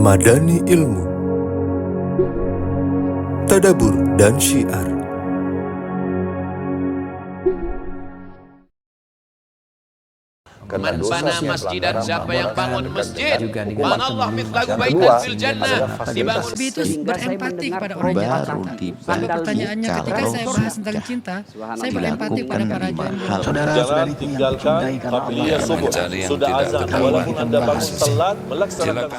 Madani Ilmu, Tadabur dan Syiar. Man bana masjidan, siapa yang bangun masjid, banallah mithlahu baitan fil jannah, dibangun. Itu berempati kepada orang Jakarta. Lalu pertanyaannya, ketika saya bahas tentang cinta, saya berempati pada para jomblo. Saudara-saudari tinggalkan qabliyah subuh, sudah azan, walaupun Anda bangun telat, melaksanakan.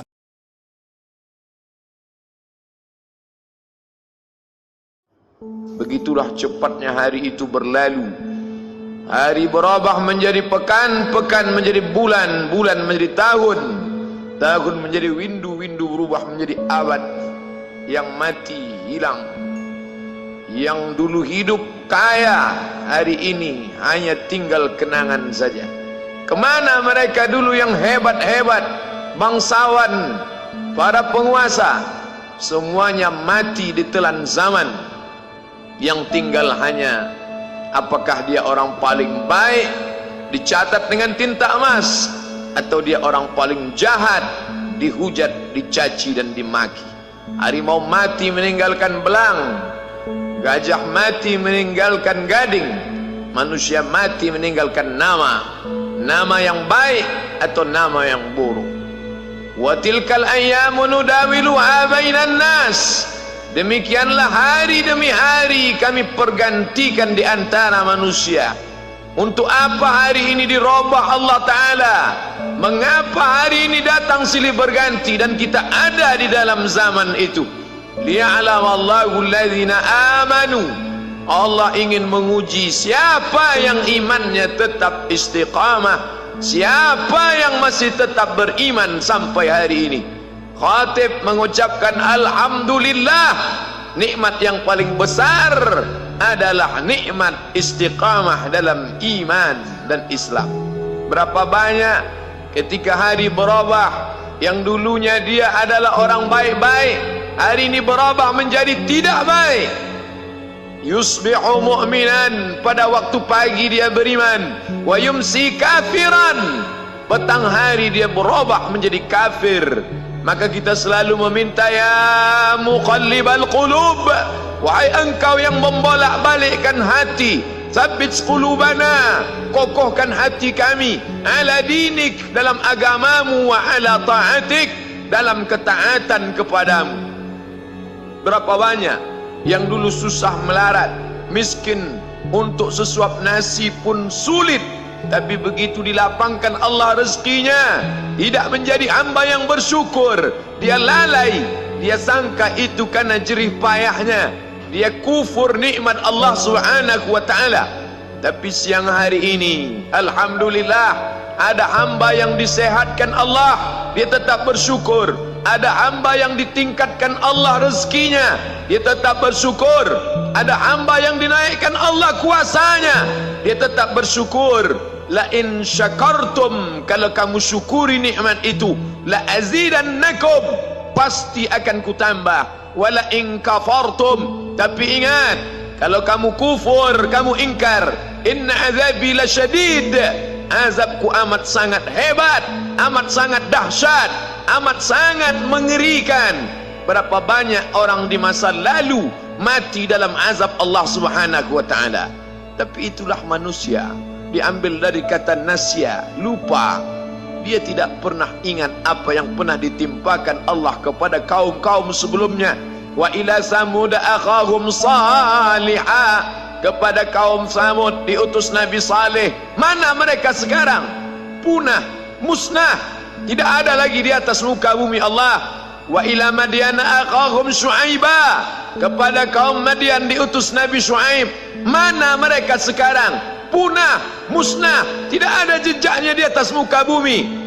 Begitulah cepatnya hari itu berlalu. Hari berubah menjadi pekan, pekan menjadi bulan, bulan menjadi tahun, tahun menjadi windu, windu berubah menjadi abad. Yang mati hilang, yang dulu hidup kaya, hari ini hanya tinggal kenangan saja. Kemana mereka dulu yang hebat-hebat, bangsawan, para penguasa? Semuanya mati ditelan zaman. Yang tinggal hanya apakah dia orang paling baik dicatat dengan tinta emas, atau dia orang paling jahat dihujat, dicaci dan dimaki. Harimau mati meninggalkan belang, gajah mati meninggalkan gading, manusia mati meninggalkan nama, nama yang baik atau nama yang buruk. Wa tilkal ayyamu nudawiluha bainan nas. Demikianlah hari demi hari kami pergantikan di antara manusia. Untuk apa hari ini dirubah Allah Ta'ala? Mengapa hari ini datang silih berganti dan kita ada di dalam zaman itu? Liya'lamallahu alladhina amanu. Allah ingin menguji siapa yang imannya tetap istiqamah, siapa yang masih tetap beriman sampai hari ini. Khatib mengucapkan alhamdulillah, nikmat yang paling besar adalah nikmat istiqamah dalam iman dan Islam. Berapa banyak ketika hari berubah, yang dulunya dia adalah orang baik-baik, hari ini berubah menjadi tidak baik. Yusbihu mu'minan, pada waktu pagi dia beriman, wa yumsi kafiran, petang hari dia berubah menjadi kafir. Maka kita selalu meminta, ya muqallibal qulub, wahai engkau yang membolak-balikkan hati, tsabbit qulubana, kokohkan hati kami, ala dinik, dalam agamamu, wa ala ta'atik, dalam ketaatan kepadamu. Berapa banyak yang dulu susah melarat, miskin, untuk sesuap nasi pun sulit, tapi begitu dilapangkan Allah rezekinya, tidak menjadi hamba yang bersyukur. Dia lalai, dia sangka itu karena jerih payahnya, dia kufur nikmat Allah Subhanahu wa ta'ala. Tapi siang hari ini alhamdulillah, ada hamba yang disehatkan Allah, dia tetap bersyukur. Ada hamba yang ditingkatkan Allah rezekinya, dia tetap bersyukur. Ada hamba yang dinaikkan Allah kuasanya, dia tetap bersyukur. La in syakartum, kalau kamu syukuri nikmat itu, la azidannakum, pasti akan kutambah. Wala in kafartum, tapi ingat, kalau kamu kufur, kamu ingkar, inna azabi lasyadid, azabku amat sangat hebat, amat sangat dahsyat, amat sangat mengerikan. Berapa banyak orang di masa lalu mati dalam azab Allah Subhanahu wa ta'ala. Tapi itulah manusia, diambil dari kata nasya, lupa. Dia tidak pernah ingat apa yang pernah ditimpakan Allah kepada kaum-kaum sebelumnya. Wa ila samud akhahum salihah, kepada kaum Samud diutus Nabi Saleh. Mana mereka sekarang? Punah, musnah, tidak ada lagi di atas muka bumi Allah. Wa ila madyana akhahum syuaiba, kepada kaum Madian diutus Nabi Syuaib. Mana mereka sekarang? Punah, musnah, tidak ada jejaknya di atas muka bumi.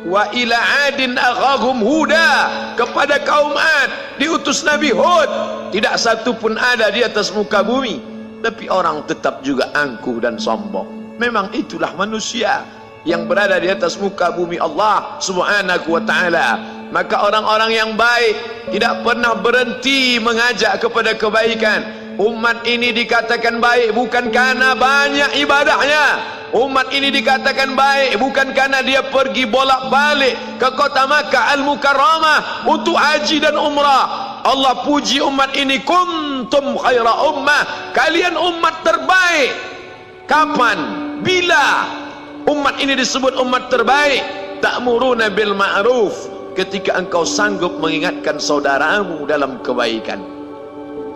Wa ila adin akhahum huda, kepada kaum Ad diutus Nabi Hud. Tidak satu pun ada di atas muka bumi. Tapi orang tetap juga angkuh dan sombong. Memang itulah manusia yang berada di atas muka bumi Allah Subhanahu wa ta'ala. Maka orang-orang yang baik tidak pernah berhenti mengajak kepada kebaikan. Umat ini dikatakan baik bukan karena banyak ibadahnya, Umat ini dikatakan baik bukan karena dia pergi bolak-balik ke kota Makkah Al-Mukarramah untuk haji dan umrah. Allah puji umat ini, kuntum khaira ummah, kalian umat terbaik. Kapan? Bila umat ini disebut umat terbaik? Ta'muruna bil ma'ruf, ketika engkau sanggup mengingatkan saudaramu dalam kebaikan.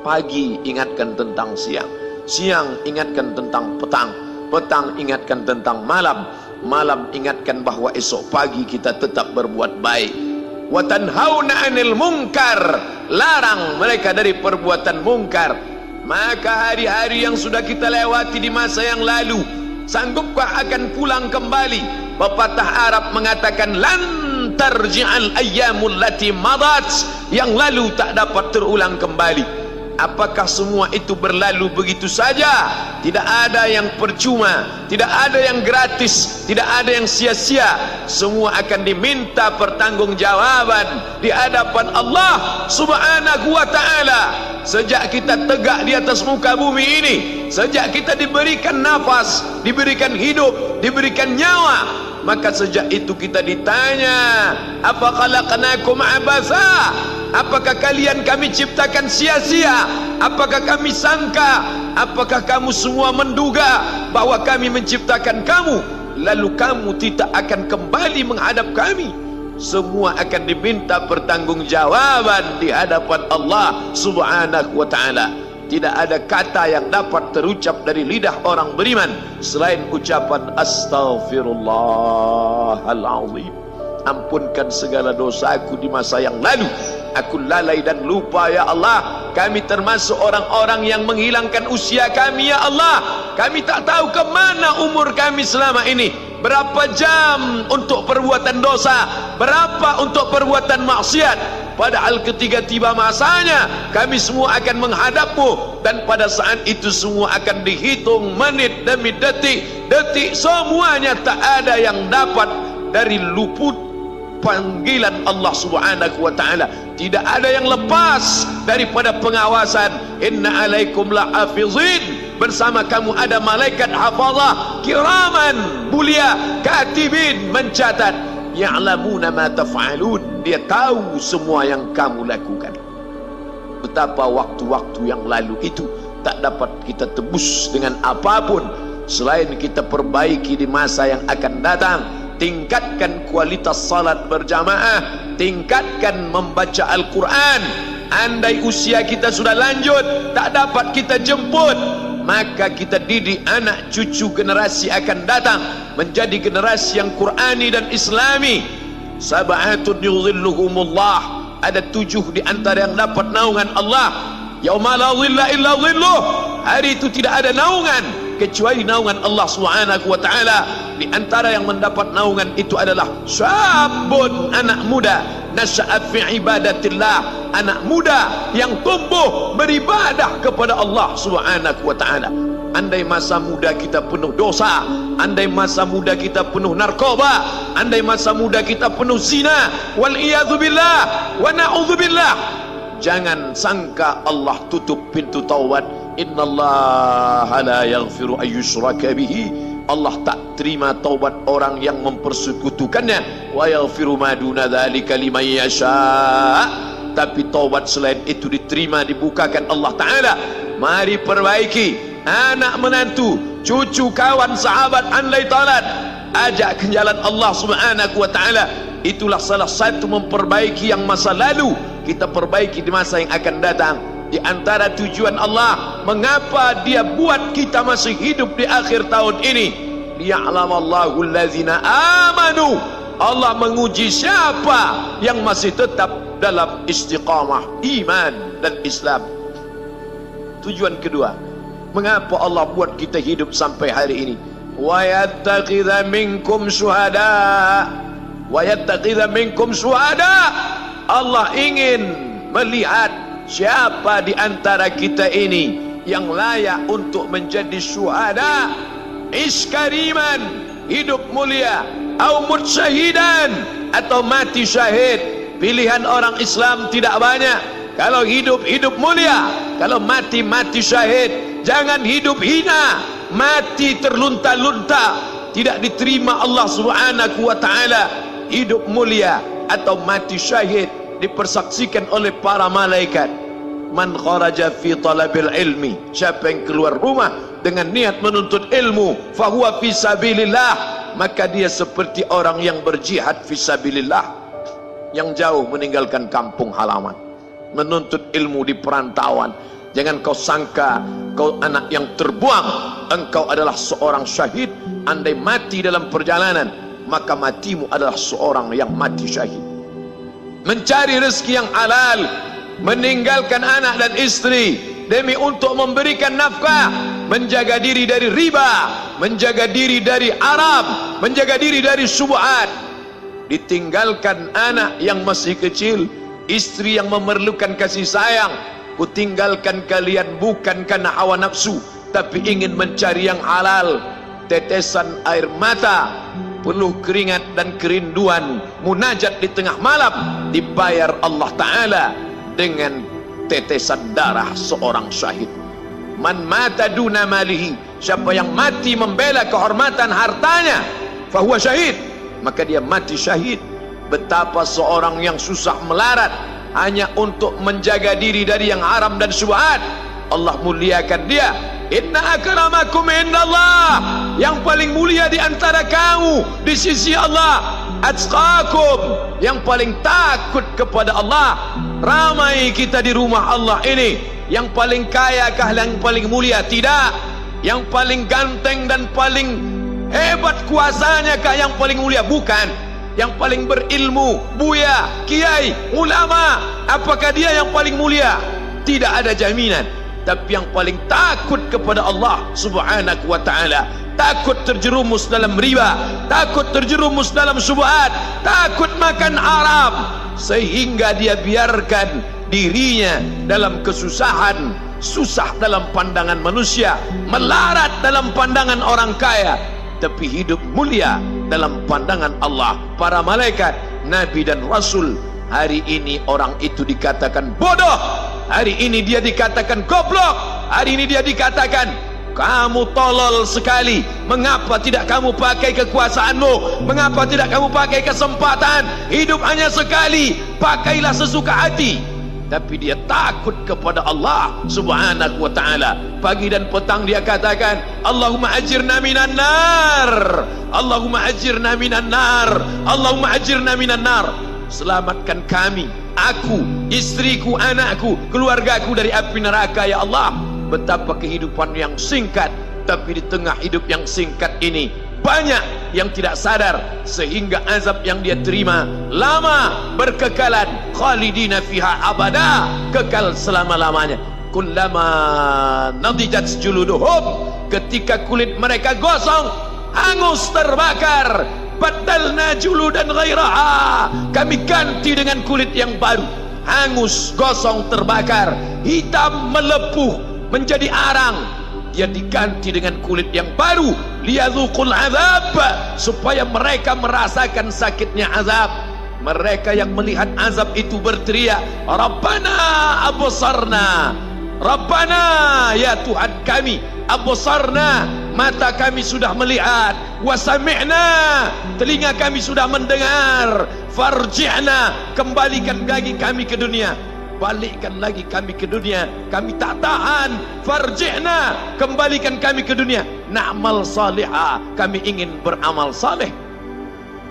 Pagi ingatkan tentang siang, siang ingatkan tentang petang, petang ingatkan tentang malam, malam ingatkan bahwa esok pagi kita tetap berbuat baik. Wa tanhauna 'anil munkar, larang mereka dari perbuatan mungkar. Maka hari-hari yang sudah kita lewati di masa yang lalu, sanggupkah akan pulang kembali? Pepatah Arab mengatakan lan tarji'al ayyamul lati madat, yang lalu tak dapat terulang kembali. Apakah semua itu berlalu begitu saja? Tidak ada yang percuma, tidak ada yang gratis, tidak ada yang sia-sia. Semua akan diminta pertanggungjawaban di hadapan Allah Subhanahu wa ta'ala. Sejak kita tegak di atas muka bumi ini, sejak kita diberikan nafas, diberikan hidup, diberikan nyawa, maka sejak itu kita ditanya, apa khalaqnakum abasa? Apakah kalian kami ciptakan sia-sia? Apakah kami sangka? Apakah kamu semua menduga bahwa kami menciptakan kamu lalu kamu tidak akan kembali menghadap kami? Semua akan diminta pertanggungjawaban di hadapan Allah Subhanahu wa ta'ala. Tidak ada kata yang dapat terucap dari lidah orang beriman selain ucapan astaghfirullahaladzim. Ampunkan segala dosaku di masa yang lalu, aku lalai dan lupa ya Allah. Kami termasuk orang-orang yang menghilangkan usia kami ya Allah. Kami tak tahu ke mana umur kami selama ini. Berapa jam untuk perbuatan dosa, berapa untuk perbuatan maksiat. Padahal ketika tiba masanya, kami semua akan menghadapmu, dan pada saat itu semua akan dihitung menit demi detik. Detik semuanya tak ada yang dapat dari luput panggilan Allah Subhanahu wa ta'ala. Tidak ada yang lepas daripada pengawasan. Inna alaikum la'afizin, bersama kamu ada malaikat hafazah kiraman mulia, katibin mencatat, ya'lamuna ma taf'alun, dia tahu semua yang kamu lakukan. Betapa waktu-waktu yang lalu itu tak dapat kita tebus dengan apapun selain kita perbaiki di masa yang akan datang. Tingkatkan kualitas salat berjamaah, tingkatkan membaca Al-Quran. Andai usia kita sudah lanjut, tak dapat kita jemput, maka kita didik anak cucu generasi akan datang menjadi generasi yang Qurani dan Islami. Sab'atun yudhilluhumullah, ada 7 di antara yang dapat naungan Allah. Yauma la dhilla illa dhilluh, hari itu tidak ada naungan kecuali naungan Allah Subhanahu wa ta'ala. Di antara yang mendapat naungan itu adalah syabun, anak muda, nasya'at fi ibadatillah, anak muda yang tumbuh beribadah kepada Allah Subhanahu wa ta'ala. Andai masa muda kita penuh dosa, andai masa muda kita penuh narkoba, andai masa muda kita penuh zina, wal iyadzubillah wa na'udzubillah, jangan sangka Allah tutup pintu taubat. Innallaha la yaghfiru ayyushraka bihi, Allah tak terima taubat orang yang mempersekutukannya. Wa yaghfiru ma duna dzalika liman yasha, tapi taubat selain itu diterima, dibukakan Allah Ta'ala. Mari perbaiki anak menantu, cucu, kawan, sahabat, andai talat, ajak ke jalan Allah Subhanahu wa ta'ala. Itulah salah satu memperbaiki yang masa lalu, kita perbaiki di masa yang akan datang. Di antara tujuan Allah mengapa dia buat kita masih hidup di akhir tahun ini, liya'lamallahu allazina amanu, Allah menguji siapa yang masih tetap dalam istiqamah iman dan Islam. Tujuan kedua, mengapa Allah buat kita hidup sampai hari ini? Wa yattakhidha minkum syuhada, wa yattakhidha minkum syuhada, Allah ingin melihat siapa di antara kita ini yang layak untuk menjadi syuhada, iskariman, hidup mulia, au mutsyahidan, atau mati syahid. Pilihan orang Islam tidak banyak. Kalau hidup, hidup mulia. Kalau mati, mati syahid. Jangan hidup hina. mati terlunta-lunta, tidak diterima Allah Subhanahu wa taala. Hidup mulia atau mati syahid dipersaksikan oleh para malaikat. Man kharaja fi talabil ilmi, siapa yang keluar rumah dengan niat menuntut ilmu, fahuwa fi sabilillah, maka dia seperti orang yang berjihad fi sabilillah, yang jauh meninggalkan kampung halaman, menuntut ilmu di perantauan. Jangan kau sangka kau anak yang terbuang, engkau adalah seorang syahid. Andai mati dalam perjalanan, maka matimu adalah seorang yang mati syahid. Mencari rezeki yang halal, meninggalkan anak dan istri demi untuk memberikan nafkah, menjaga diri dari riba, menjaga diri dari Arab, menjaga diri dari syubhat. Ditinggalkan anak yang masih kecil, istri yang memerlukan kasih sayang. Kutinggalkan kalian bukan karena hawa nafsu, tapi ingin mencari yang halal. Tetesan air mata, penuh keringat dan kerinduan, munajat di tengah malam, dibayar Allah Ta'ala dengan tetesan darah seorang syahid. Man mata duna malihi, siapa yang mati membela kehormatan hartanya, fahuwa syahid, maka dia mati syahid. Betapa seorang yang susah melarat hanya untuk menjaga diri dari yang haram dan syubhat, Allah muliakan dia. Inna akramakum indallah, yang paling mulia di antara kamu di sisi Allah, atqakum, yang paling takut kepada Allah. Ramai kita di rumah Allah ini, yang paling kaya kah yang paling mulia? Tidak. Yang paling ganteng dan paling hebat kuasanya kah yang paling mulia? Bukan. Yang paling berilmu, buya, kiai, ulama, apakah dia yang paling mulia? Tidak ada jaminan. Tapi yang paling takut kepada Allah Subhanahu wa ta'ala, takut terjerumus dalam riba, takut terjerumus dalam syubhat, takut makan haram, sehingga dia biarkan dirinya dalam kesusahan, susah dalam pandangan manusia, melarat dalam pandangan orang kaya, tapi hidup mulia dalam pandangan Allah, para malaikat, nabi dan rasul. Hari ini orang itu dikatakan bodoh, hari ini dia dikatakan goblok, hari ini dia dikatakan kamu tolol sekali. Mengapa tidak kamu pakai kekuasaanmu? Mengapa tidak kamu pakai kesempatan? Hidup hanya sekali, pakailah sesuka hati. Tapi dia takut kepada Allah Subhanahu wa ta'ala. Pagi dan petang dia katakan, Allahumma ajirna minan nar, Allahumma ajirna minan nar, Allahumma ajirna minan nar. Selamatkan kami, aku, istriku, anakku, keluargaku dari api neraka ya Allah. Betapa kehidupan yang singkat, tapi di tengah hidup yang singkat ini banyak yang tidak sadar, sehingga azab yang dia terima lama, berkekalan, khalidina fiha abada, kekal selama-lamanya. Kullama nadijat juluduhum, ketika kulit mereka gosong, hangus, terbakar, badalna juludan ghairaha, kami ganti dengan kulit yang baru. Hangus, gosong, terbakar, hitam, melepuh, menjadi arang, dia diganti dengan kulit yang baru. Liyadzuqul azab, supaya mereka merasakan sakitnya azab. Mereka yang melihat azab itu berteriak, Rabbana absarna, Rabbana, ya Tuhan kami, absarna, mata kami sudah melihat, wa sami'na, telinga kami sudah mendengar, farji'na, kembalikan lagi kami ke dunia, balikkan lagi kami ke dunia, kami tak tahan, farji'na, kembalikan kami ke dunia, na'mal salihah, kami ingin beramal saleh.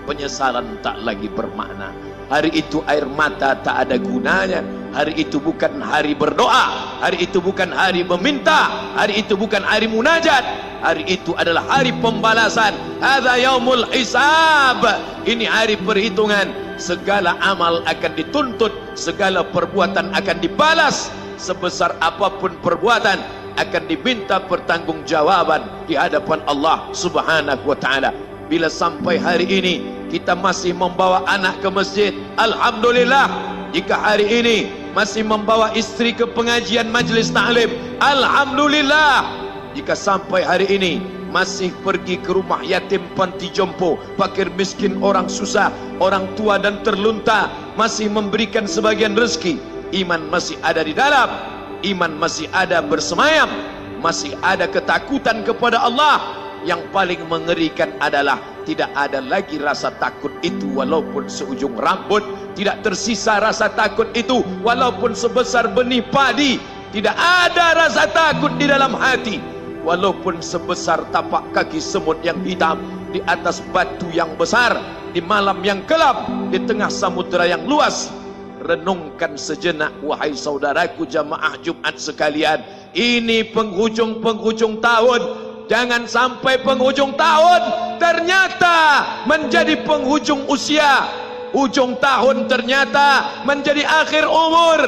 Penyesalan tak lagi bermakna. Hari itu air mata tak ada gunanya. Hari itu bukan hari berdoa, hari itu bukan hari meminta, hari itu bukan hari munajat, hari itu adalah hari pembalasan. Hadza yaumul hisab, ini hari perhitungan. Segala amal akan dituntut, segala perbuatan akan dibalas. Sebesar apapun perbuatan akan diminta pertanggungjawaban di hadapan Allah Subhanahu wa ta'ala. Bila sampai hari ini kita masih membawa anak ke masjid, alhamdulillah. Jika hari ini masih membawa istri ke pengajian majlis ta'lim, alhamdulillah. Jika sampai hari ini masih pergi ke rumah yatim, panti jompo, fakir miskin, orang susah, orang tua dan terlunta, masih memberikan sebagian rezeki, iman masih ada di dalam, iman masih ada bersemayam, masih ada ketakutan kepada Allah. Yang paling mengerikan adalah tidak ada lagi rasa takut itu walaupun seujung rambut, tidak tersisa rasa takut itu walaupun sebesar benih padi, tidak ada rasa takut di dalam hati walaupun sebesar tapak kaki semut yang hitam di atas batu yang besar, di malam yang gelap, di tengah samudera yang luas. Renungkan sejenak wahai saudaraku jamaah Jumat sekalian, ini penghujung tahun. Jangan sampai penghujung tahun ternyata menjadi penghujung usia, ujung tahun ternyata menjadi akhir umur.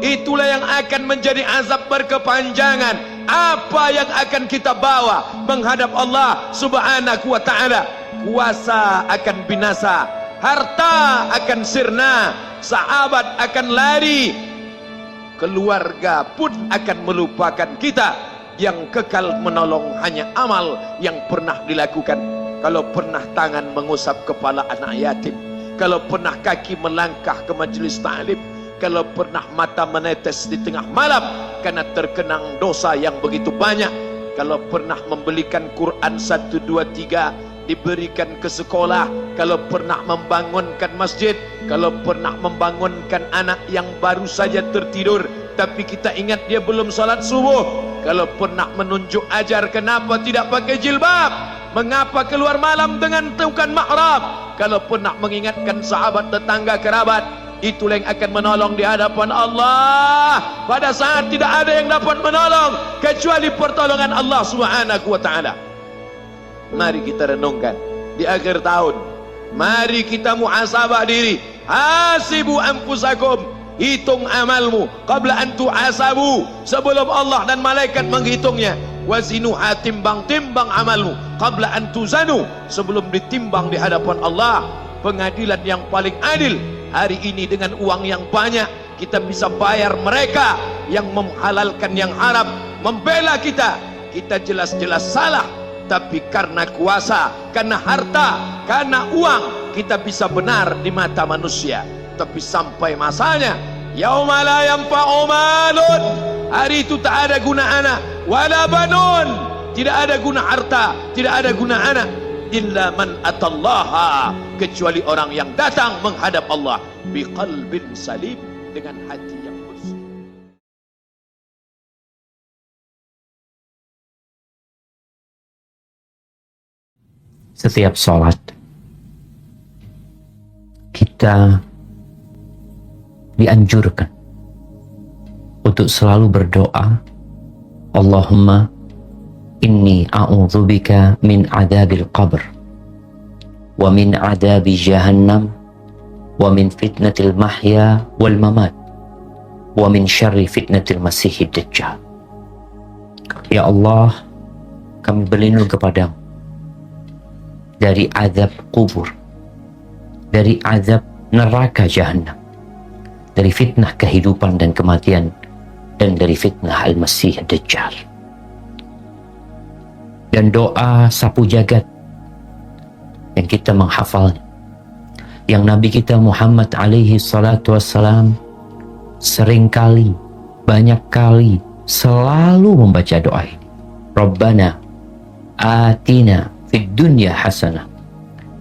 Itulah yang akan menjadi azab berkepanjangan. Apa yang akan kita bawa menghadap Allah subhanahu wa ta'ala? Kuasa akan binasa, harta akan sirna, sahabat akan lari, keluarga pun akan melupakan kita. Yang kekal menolong hanya amal yang pernah dilakukan. Kalau pernah tangan mengusap kepala anak yatim, kalau pernah kaki melangkah ke majelis ta'lim, kalau pernah mata menetes di tengah malam karena terkenang dosa yang begitu banyak, kalau pernah membelikan Quran 1, 2, 3 diberikan ke sekolah, kalau pernah membangunkan masjid, kalau pernah membangunkan anak yang baru saja tertidur tapi kita ingat dia belum salat subuh, kalau pernah menunjuk ajar kenapa tidak pakai jilbab, mengapa keluar malam dengan bukan mahram, kalau pernah mengingatkan sahabat, tetangga, kerabat, itulah yang akan menolong di hadapan Allah pada saat tidak ada yang dapat menolong kecuali pertolongan Allah subhanahu wa ta'ala. Mari kita renungkan di akhir tahun, mari kita muhasabah diri. Hasibu anfusakum, hitung amalmu qabla an tuhasabu, sebelum Allah dan malaikat menghitungnya. Wazinuha, timbang amalmu qabla an tuzanu, sebelum ditimbang di hadapan Allah. Pengadilan yang paling adil. Hari ini dengan uang yang banyak kita bisa bayar mereka yang menghalalkan yang haram, membela kita. Kita jelas-jelas salah, tapi karena kuasa, karena harta, karena uang kita bisa benar di mata manusia. Tapi sampai masanya yauma la yanfa'u malun, hari itu tak ada guna anak, wala banun, tidak ada guna harta, tidak ada guna anak, illa man atallaha, kecuali orang yang datang menghadap Allah biqalbin salim, dengan hati yang bersih. Setiap sholat kita dianjurkan untuk selalu berdoa, Allahumma inni a'udzubika min adabil qabr wa min adabi jahannam wa min fitnatil mahya wal mamat wa min syarri fitnatil masihid dajjal. Ya Allah, kami berlindung kepadamu dari azab kubur, dari azab neraka jahannam, dari fitnah kehidupan dan kematian, dan dari fitnah al-masih dajjal. Dan doa sapu jagat yang kita menghafalnya, yang Nabi kita Muhammad alaihi salatu wassalam seringkali, banyak kali, selalu membaca doa ini. Rabbana atina fid dunya hasanah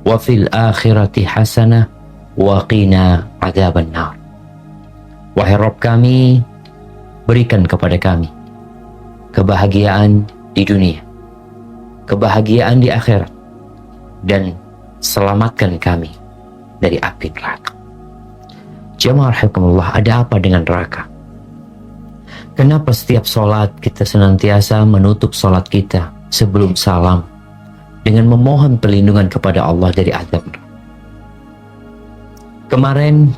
wa fil akhirati hasanah wa qina adzaban nar. Wahai Rabb kami, berikan kepada kami kebahagiaan di dunia, kebahagiaan di akhirat, dan selamatkan kami dari api neraka. Jamaah rahimakumullah, ada apa dengan neraka? Kenapa setiap sholat kita senantiasa menutup sholat kita sebelum salam dengan memohon perlindungan kepada Allah dari azab? Kemarin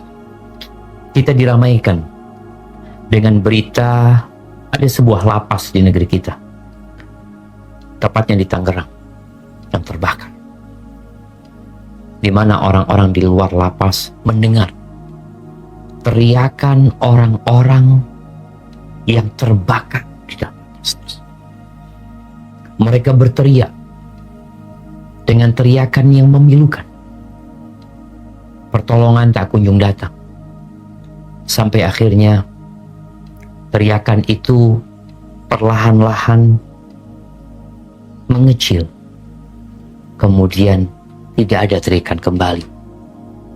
kita diramaikan dengan berita ada sebuah lapas di negeri kita, tepatnya di Tangerang, yang terbakar, di mana orang-orang di luar lapas mendengar teriakan orang-orang yang terbakar di dalam lapas. Mereka berteriak dengan teriakan yang memilukan. Pertolongan tak kunjung datang, sampai akhirnya teriakan itu perlahan-lahan mengecil. Kemudian tidak ada teriakan kembali.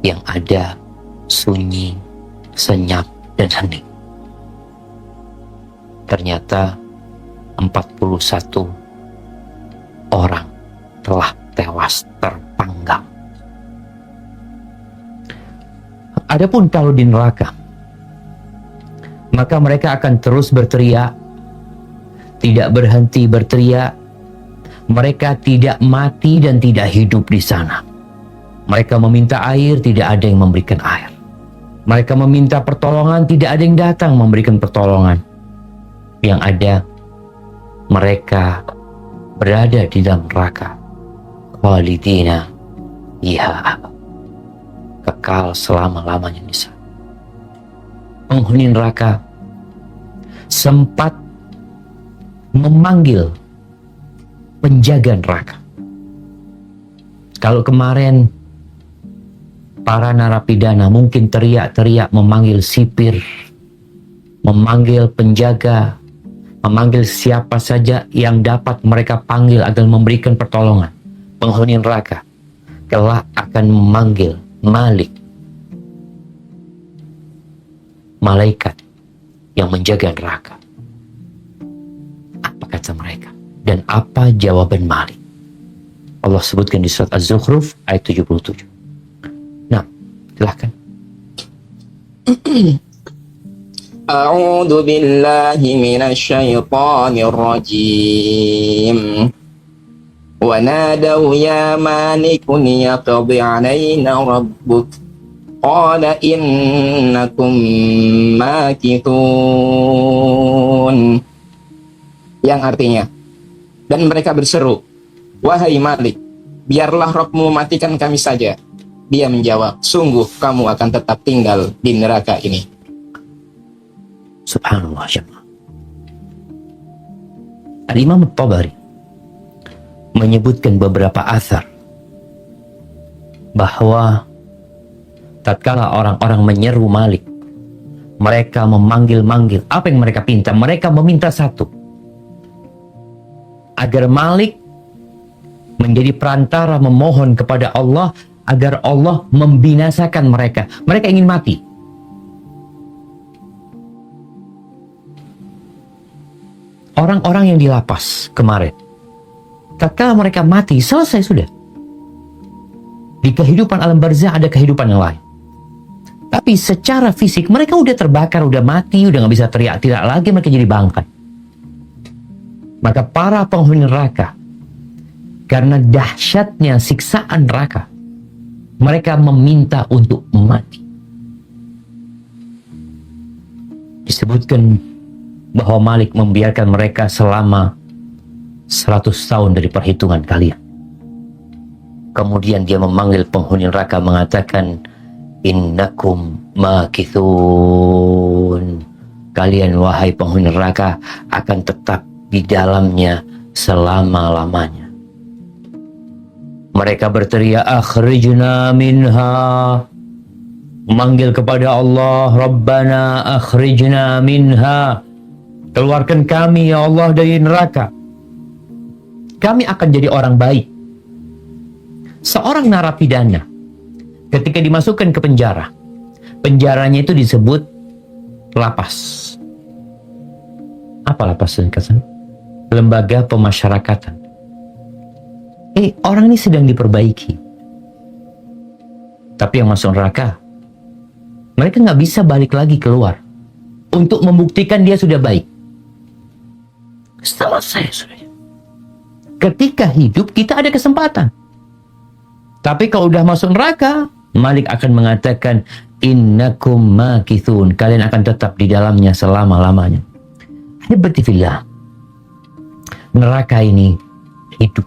Yang ada sunyi, senyap, dan hening. Ternyata 41 orang telah tewas terpanggang. Adapun kalau di neraka, maka mereka akan terus berteriak, tidak berhenti berteriak. Mereka tidak mati dan tidak hidup di sana. Mereka meminta air, tidak ada yang memberikan air. Mereka meminta pertolongan, tidak ada yang datang memberikan pertolongan. Yang ada, mereka berada di dalam neraka. Khalidina fiha, kekal selama-lamanya di sana. Penghuni neraka sempat memanggil penjaga neraka. Kalau kemarin para narapidana mungkin teriak-teriak memanggil sipir, memanggil penjaga, memanggil siapa saja yang dapat mereka panggil agar memberikan pertolongan. Penghuni neraka kelak akan memanggil Malik, malaikat yang menjaga neraka. Apa kata mereka? Dan apa jawaban Malik? Allah sebutkan di surat Az-Zukhruf ayat 77. Nah, silahkan. A'udzu billahi minasy syaithanir rajim. Wa nadaw ya Malik liyaqdi 'alaina rabbuk. Qala innakum makithun. Yang artinya, dan mereka berseru, wahai Malik, biarlah Rabbmu matikan kami saja. Dia menjawab, sungguh kamu akan tetap tinggal di neraka ini. Subhanallah jemaah. Al-Imam At-Tabari menyebutkan beberapa athar bahwa tatkala orang-orang menyeru Malik, mereka memanggil-manggil. Apa yang mereka minta? Mereka meminta satu, agar Malik menjadi perantara memohon kepada Allah agar Allah membinasakan mereka. Mereka ingin mati. Orang-orang yang di lapas kemarin, tatkala mereka mati, selesai sudah. Di kehidupan alam barzah ada kehidupan yang lain. Tapi secara fisik mereka udah terbakar, udah mati, udah gak bisa teriak-teriak lagi, mereka jadi bangkai. Maka para penghuni neraka, karena dahsyatnya siksaan neraka, mereka meminta untuk mati. Disebutkan bahwa Malik membiarkan mereka selama 100 tahun dari perhitungan kalian. Kemudian dia memanggil penghuni neraka mengatakan, innakum makithun. Kalian wahai penghuni neraka akan tetap di dalamnya selama-lamanya. Mereka berteriak, akhrijna minha. Memanggil kepada Allah, Rabbana akhrijna minha. Keluarkan kami ya Allah dari neraka. Kami akan jadi orang baik. Seorang narapidana ketika dimasukkan ke penjara, penjaranya itu disebut lapas. Apa lapas? Lembaga pemasyarakatan. Orang ini sedang diperbaiki. Tapi yang masuk neraka, mereka nggak bisa balik lagi keluar untuk membuktikan dia sudah baik. Selesai sudah. Ketika hidup kita ada kesempatan. Tapi kalau udah masuk neraka, Malik akan mengatakan, innakum makithun. Kalian akan tetap di dalamnya selama-lamanya. Hibatifillah. Neraka ini hidup.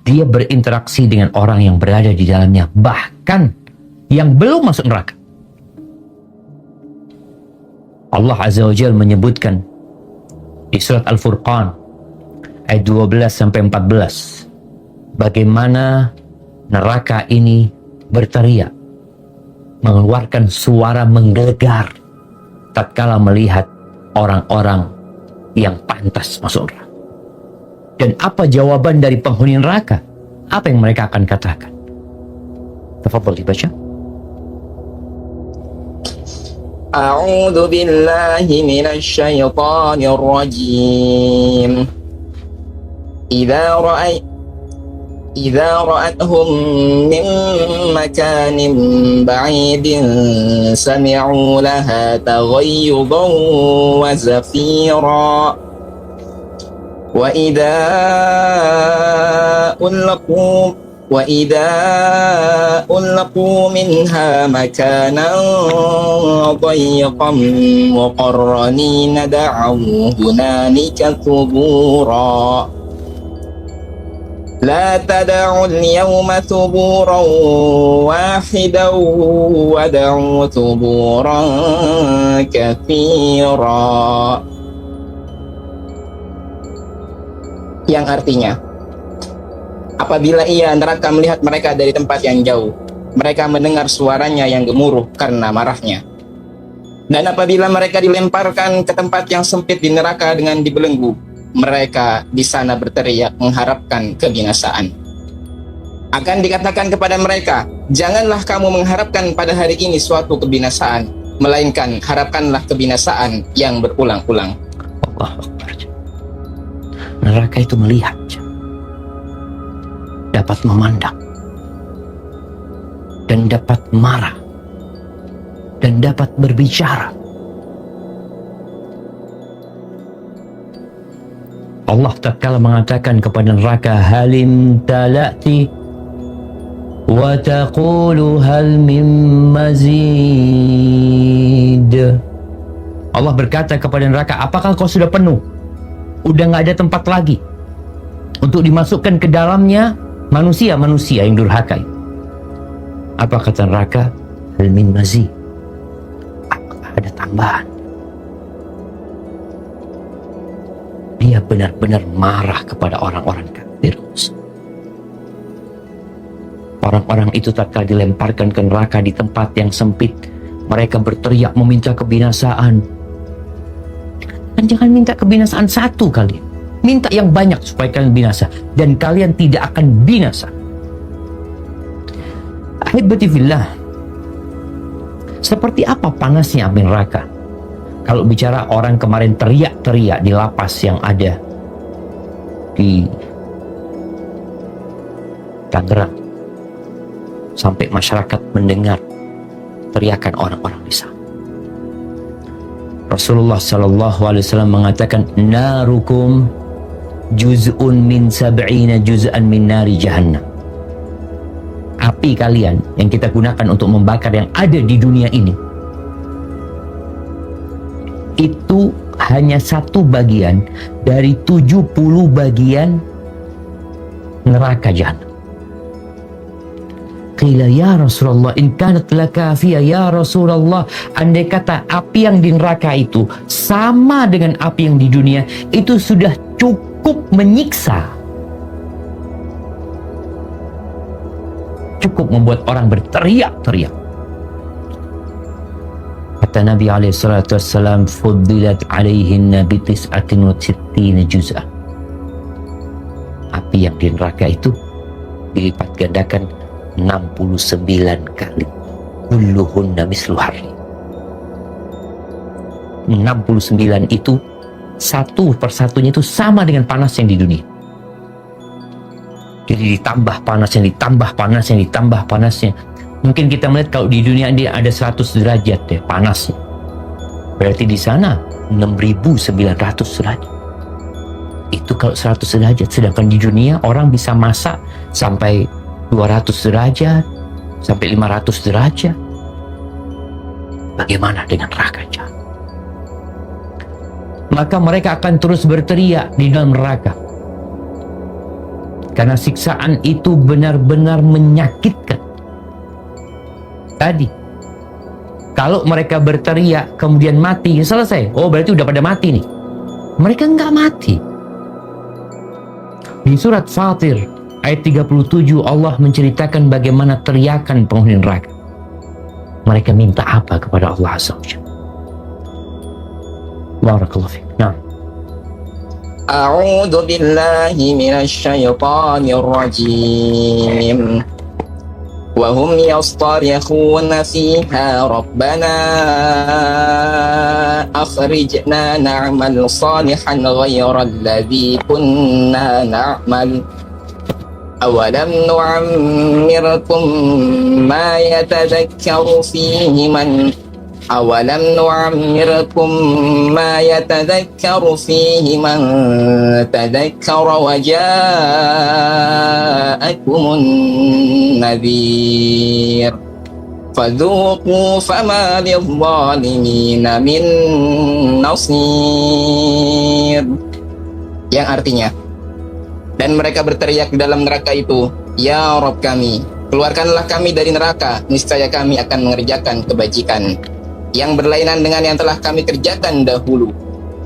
Dia berinteraksi dengan orang yang berada di dalamnya, bahkan yang belum masuk neraka. Allah Azza wa Jalla menyebutkan di surat Al-Furqan ayat 12-14 bagaimana neraka ini berteriak, mengeluarkan suara menggelegar tatkala melihat orang-orang yang pantas masuk neraka. Dan apa jawaban dari penghuni neraka? Apa yang mereka akan katakan? Tafadhal dibaca. A'udzu billahi minasy syaithanir rajim. إذا رأتهم من مكان بعيد سمعوا لها تغيظا وزفيرا وإذا ألقوا منها مكانا ضيقا مقرنين دعوا هنالك ثبورا لا تدعوا اليوم ثبورا واحدا ودعوا ثبورا كثيرا. Yang artinya, apabila neraka melihat mereka dari tempat yang jauh, mereka mendengar suaranya yang gemuruh karena marahnya. Dan apabila mereka dilemparkan ke tempat yang sempit di neraka dengan dibelenggu, mereka di sana berteriak mengharapkan kebinasaan. Akan dikatakan kepada mereka, janganlah kamu mengharapkan pada hari ini suatu kebinasaan, melainkan harapkanlah kebinasaan yang berulang-ulang. Allahu Akbar. Neraka itu melihat, dapat memandang, dan dapat marah, dan dapat berbicara. Allah tatkala mengatakan kepada neraka, halim talati wa taqulu hal min mazid. Allah berkata kepada neraka, apakah kau sudah penuh? Udah nggak ada tempat lagi untuk dimasukkan ke dalamnya manusia-manusia yang durhaka. Apa kata neraka? Hal min mazid. Apakah ada tambahan? Dia benar-benar marah kepada orang-orang kafir. Orang-orang itu tatkala dilemparkan ke neraka di tempat yang sempit, mereka berteriak meminta kebinasaan. Dan jangan minta kebinasaan satu kali, minta yang banyak supaya kalian binasa, dan kalian tidak akan binasa. Ahibati fillah, seperti apa panasnya api neraka? Kalau bicara orang kemarin teriak-teriak di lapas yang ada di Tangerang, sampai masyarakat mendengar teriakan orang-orang di sana. Rasulullah Sallallahu Alaihi Wasallam mengatakan, narukum juz'un min sab'ina juz'an min nari jahannam. Api kalian yang kita gunakan untuk membakar yang ada di dunia ini, itu hanya satu bagian dari 70 bagian neraka jahanam. Qila ya Rasulullah in kanat lakafiyah ya Rasulullah, andai kata api yang di neraka itu sama dengan api yang di dunia, itu sudah cukup menyiksa, cukup membuat orang berteriak-teriak. Kata Nabi SAW, fuddilat alaihinna bitis'atin wa sittina juz'ah. Api yang di neraka itu dilipat gandakan 69 kali. Kulluhunna mislu harri. 69 itu satu persatunya itu sama dengan panas yang di dunia. Jadi ditambah panasnya, ditambah panasnya, ditambah panasnya. Mungkin kita melihat kalau di dunia ini ada 100 derajat ya panasnya. Berarti di sana 6.900 derajat. Itu kalau 100 derajat. Sedangkan di dunia orang bisa masak sampai 200 derajat, sampai 500 derajat. Bagaimana dengan neraka jahanam? Maka mereka akan terus berteriak di dalam neraka. Karena siksaan itu benar-benar menyakitkan. Tadi, kalau mereka berteriak kemudian mati, ya selesai. Oh, berarti udah pada mati nih. Mereka nggak mati. Di surat Fatir ayat 37 Allah menceritakan bagaimana teriakan penghuni neraka. Mereka minta apa kepada Allah Azza wa Jalla? Barakallahu fiik. Nah, أعوذ بالله من الشيطان الرجيم وهم يصطرخون فيها ربنا أخرجنا نعمل صالحا غير الذي كنا نعمل أولم نعمركم ما يتذكر فيه من تذكر وجاءكم النذير فذوقوا فما للظالمين من نصير. Yang artinya, dan mereka berteriak di dalam neraka itu, Ya Rabb kami, keluarkanlah kami dari neraka, niscaya kami akan mengerjakan kebajikan yang berlainan dengan yang telah kami kerjakan dahulu.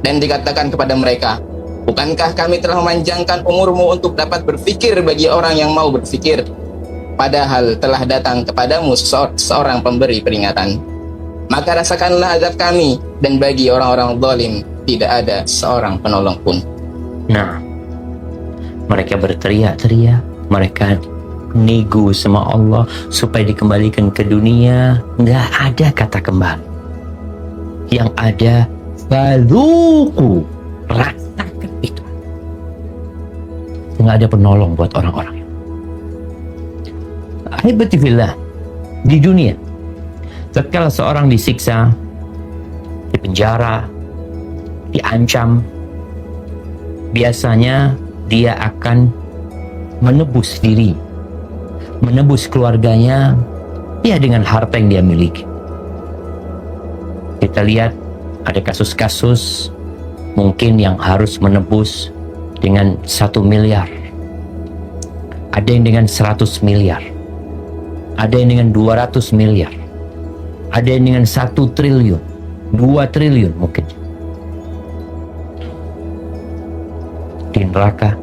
Dan dikatakan kepada mereka, bukankah kami telah memanjangkan umurmu untuk dapat berfikir bagi orang yang mau berfikir? Padahal telah datang kepadamu seorang pemberi peringatan. Maka rasakanlah azab kami, dan bagi orang-orang zalim tidak ada seorang penolong pun. Nah, mereka berteriak-teriak, mereka nego sama Allah supaya dikembalikan ke dunia. Nggak ada kata kembali. Yang ada, fadzuqu, rasakan itu. Nggak ada penolong buat orang-orang. Ahibati fillah, di dunia, tatkala seorang disiksa, dipenjara, diancam, biasanya dia akan menebus diri, menebus keluarganya, ya dengan harta yang dia miliki. Kita lihat ada kasus-kasus mungkin yang harus menebus dengan 1 miliar, ada yang dengan 100 miliar, ada yang dengan 200 miliar, ada yang dengan 1 triliun, 2 triliun mungkin. Di neraka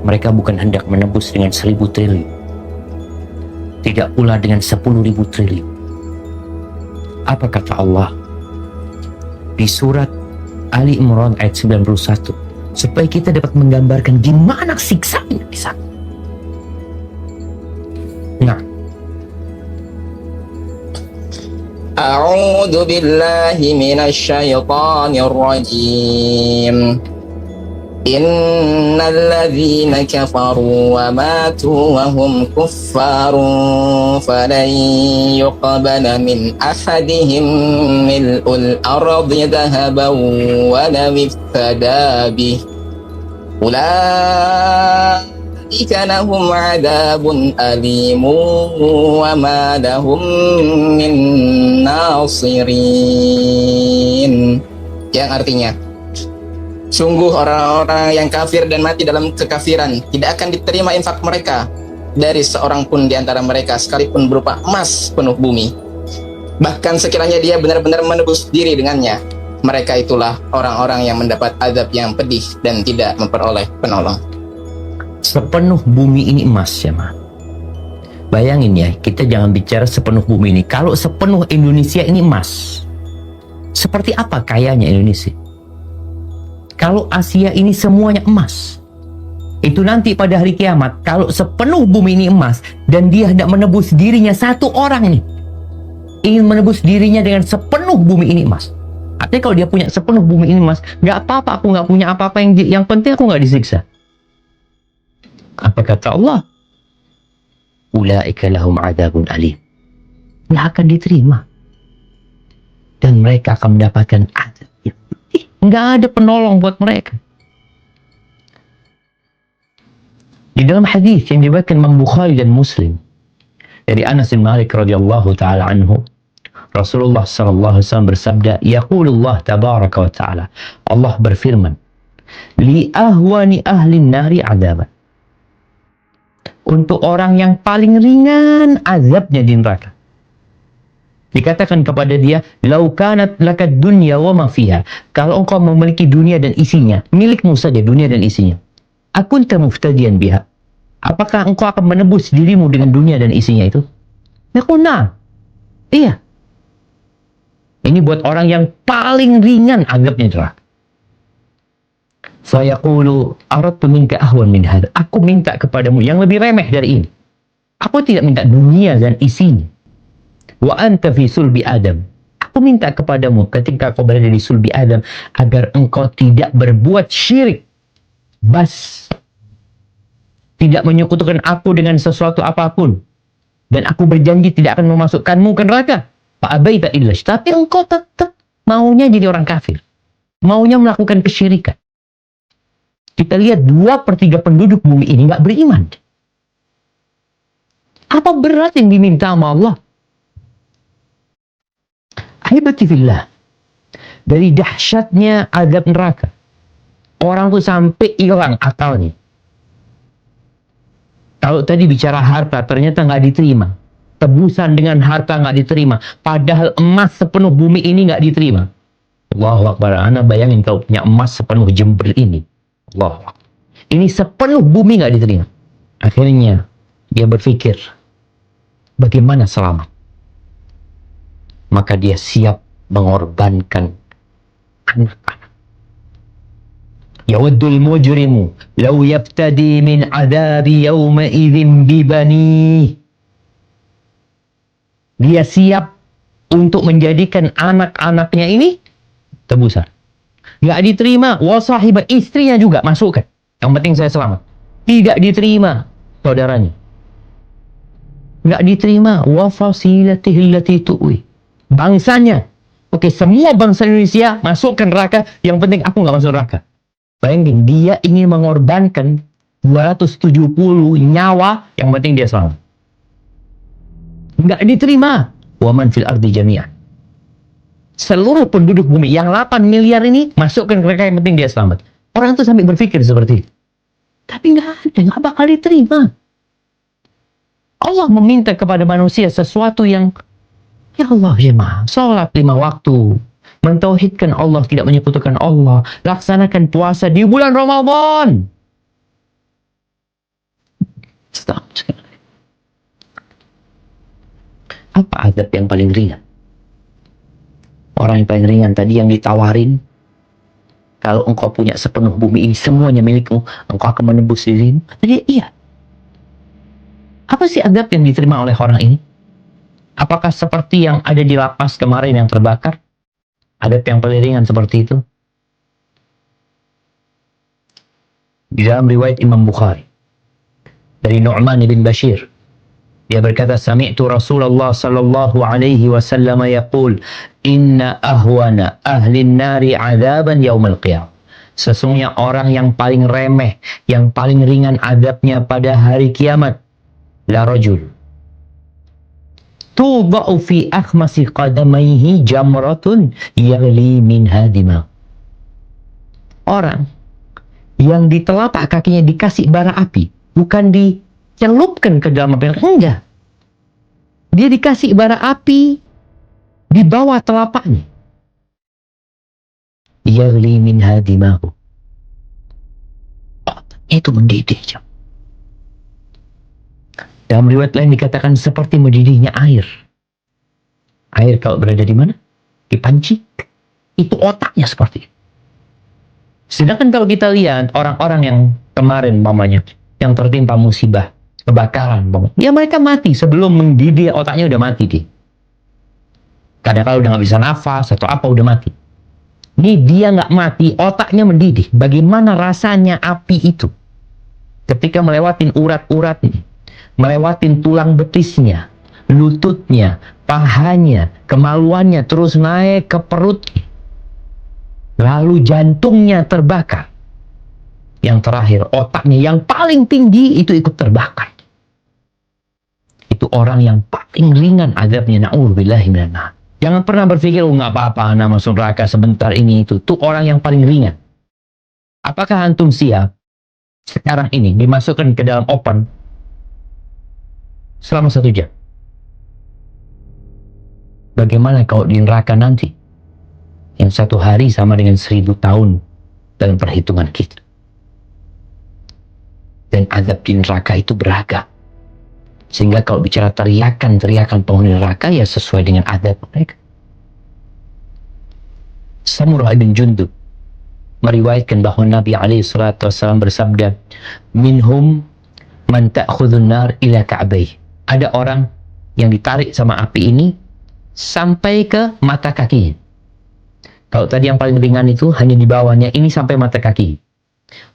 mereka bukan hendak menebus dengan 1000 triliun, tidak pula dengan 10.000 triliun. Apa kata Allah di surat Ali Imran ayat 91, supaya kita dapat menggambarkan gimana siksanya di sana. Nah, A'udzu billahi minasy syaithanir rajim. Innal ladzina kafaru wa matu wa hum kuffarun falan yuqbala min ahadihim mil'ul ardi dhahaban wa law iftada bih ulaika lahum 'adzabun alimun wa ma lahum min nasirin. Yang artinya, sungguh orang-orang yang kafir dan mati dalam kekafiran tidak akan diterima infak mereka dari seorang pun di antara mereka, sekalipun berupa emas penuh bumi. Bahkan sekiranya dia benar-benar menebus diri dengannya, mereka itulah orang-orang yang mendapat azab yang pedih dan tidak memperoleh penolong. Sepenuh bumi ini emas ya, Ma. Bayangin ya, kita jangan bicara sepenuh bumi ini. Kalau sepenuh Indonesia ini emas, seperti apa kayanya Indonesia? Kalau Asia ini semuanya emas, itu nanti pada hari kiamat, kalau sepenuh bumi ini emas dan dia hendak menebus dirinya, satu orang nih ingin menebus dirinya dengan sepenuh bumi ini emas. Artinya kalau dia punya sepenuh bumi ini emas, nggak apa-apa, aku nggak punya apa-apa, yang penting aku nggak disiksa. Apa kata Allah? Ulaika lahum adzabun alim. Nggak akan diterima dan mereka akan mendapatkan azab. Nggak ada penolong buat mereka. Di dalam hadis yang diriwayatkan Imam Bukhari dan Muslim dari Anas bin Malik radhiyallahu taala anhu, Rasulullah sallallahu alaihi wasallam bersabda, yaqulullah tabaraka wa taala, Allah berfirman, li ahwani ahli nari adaban, untuk orang yang paling ringan azabnya di neraka. Dikatakan kepada dia, lau kanat lakad dunya wa ma fiha, kalau engkau memiliki dunia dan isinya, milikmu saja dunia dan isinya, akunta muftadiyan biha, apakah engkau akan menebus dirimu dengan dunia dan isinya itu? Yaqulna, iya. Ini buat orang yang paling ringan azabnya neraka. Fayaqulu aradtu minka ahwan min hadha. Aku minta kepadamu yang lebih remeh dari ini. Aku tidak minta dunia dan isinya. Wa anta fi sulbi Adam. Aku minta kepadamu ketika kau berada di sulbi Adam agar engkau tidak berbuat syirik. Bas. Tidak menyekutukan aku dengan sesuatu apapun. Dan aku berjanji tidak akan memasukkanmu ke neraka. Fa'abaita illa. Tapi engkau tetap maunya jadi orang kafir. Maunya melakukan kesyirikan. Kita lihat 2/3 penduduk bumi ini nggak beriman. Apa berat yang diminta sama Allah? Ahibati fillah. Dari dahsyatnya azab neraka. Orang tuh sampai hilang akalnya. Kalau tadi bicara harta, ternyata nggak diterima. Tebusan dengan harta nggak diterima. Padahal emas sepenuh bumi ini nggak diterima. Allahu Akbar. Ana bayangin kau punya emas sepenuh Jember ini. Allah. Ini sepenuh bumi nggak diterima. Akhirnya dia berpikir, bagaimana selamat? Maka dia siap mengorbankan anak-anak. Yawaddul mujrimu law yabtadi min adabi yawma idzin bibani. Dia siap untuk menjadikan anak-anaknya ini tebusan. Nggak diterima, wasahibah, istrinya juga masukkan. Yang penting saya selamat. Tidak diterima saudaranya. Nggak diterima, wa fasilatihi allati tu'wi. Bangsanya. Oke, semua bangsa Indonesia masuk ke neraka, yang penting aku nggak masuk neraka. Bayangin, dia ingin mengorbankan 270 nyawa, yang penting dia selamat. Nggak diterima. Wa man fil ardi jami'an. Seluruh penduduk bumi yang 8 miliar ini masukkan ke neraka, yang penting dia selamat. Orang tuh sampai berpikir seperti itu. Tapi nggak ada, nggak bakal diterima. Allah meminta kepada manusia sesuatu yang, ya Allah jemaah, sholat 5 waktu, mentauhidkan Allah, tidak menyekutukan Allah, laksanakan puasa di bulan Ramadan. Stop. Apa adab yang paling ringan? Orang yang paling ringan tadi yang ditawarin, kalau engkau punya sepenuh bumi ini semuanya milikmu, engkau akan menembus dirimu. Jadi iya. Apa sih adab yang diterima oleh orang ini? Apakah seperti yang ada di lapas kemarin yang terbakar? Adab yang paling ringan seperti itu? Di dalam riwayat Imam Bukhari dari Nu'man bin Bashir, dia berkata, sami'tu Rasulullah sallallahu alaihi wasallam yaqul, inna ahwana ahli nari adaban yaumal qiyamah. Sesungguhnya orang yang paling remeh, yang paling ringan adabnya pada hari kiamat, la rajul tudha'u fi akhmasi qadamaihi jamratun yaghli minha dima. Orang yang di telapak kakinya dikasih bara api, bukan dicelupkan ke dalam api, enggak. Dia dikasih bara api di bawah telapaknya. Yaghli minha dimahu. Itu mendidih. Dalam riwayat lain dikatakan seperti mendidihnya air. Air kalau berada di mana? Di panci. Itu otaknya seperti itu. Sedangkan kalau kita lihat orang-orang yang kemarin mamanya, yang tertimpa musibah, kebakaran, ya mereka mati sebelum mendidih, otaknya udah mati dia. Kadang-kadang udah nggak bisa nafas atau apa, udah mati. Ini dia nggak mati, otaknya mendidih. Bagaimana rasanya api itu ketika melewatin urat-uratnya, melewatin tulang betisnya, lututnya, pahanya, kemaluannya, terus naik ke perutnya, lalu jantungnya terbakar. Yang terakhir, otaknya yang paling tinggi itu ikut terbakar. Itu orang yang paling ringan azabnya, na'udzubillahi minan nar. Jangan pernah berpikir, oh nggak apa-apa, anak masuk neraka sebentar ini itu. Itu orang yang paling ringan. Apakah antum siap sekarang ini dimasukkan ke dalam oven selama 1 jam? Bagaimana kalau di neraka nanti? Yang 1 hari sama dengan 1000 tahun dalam perhitungan kita. Dan azab di neraka itu beragam. Sehingga kalau bicara teriakan penghuni neraka, ya sesuai dengan azab mereka. Samurah bin Jundub meriwayatkan bahawa Nabi SAW bersabda, minhum man ta'khudhun nar ila ka'bay. Ada orang yang ditarik sama api ini sampai ke mata kaki. Kalau tadi yang paling ringan itu hanya di bawahnya, ini sampai mata kaki.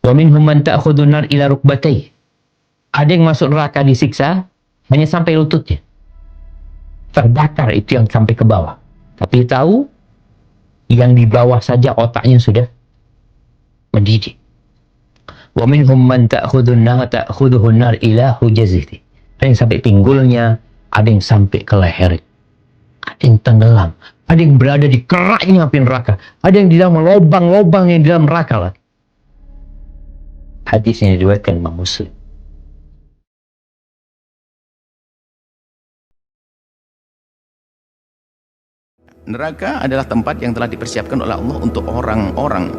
Wa minhum man ta'khudhun nar ila rukbatay. Ada yang masuk neraka disiksa hanya sampai lututnya. Terbakar itu yang sampai ke bawah. Tapi tahu yang di bawah saja otaknya sudah mendidih. Wa minhum man ta'khudhun nar ila hujazihi. Ada yang sampai pinggulnya, ada yang sampai ke leher, ada yang tenggelam, ada yang berada di keraknya api neraka, ada yang di dalam lubang-lubang yang di dalam neraka lah. Hadis ini diriwayatkan Imam Muslim. Neraka adalah tempat yang telah dipersiapkan oleh Allah untuk orang-orang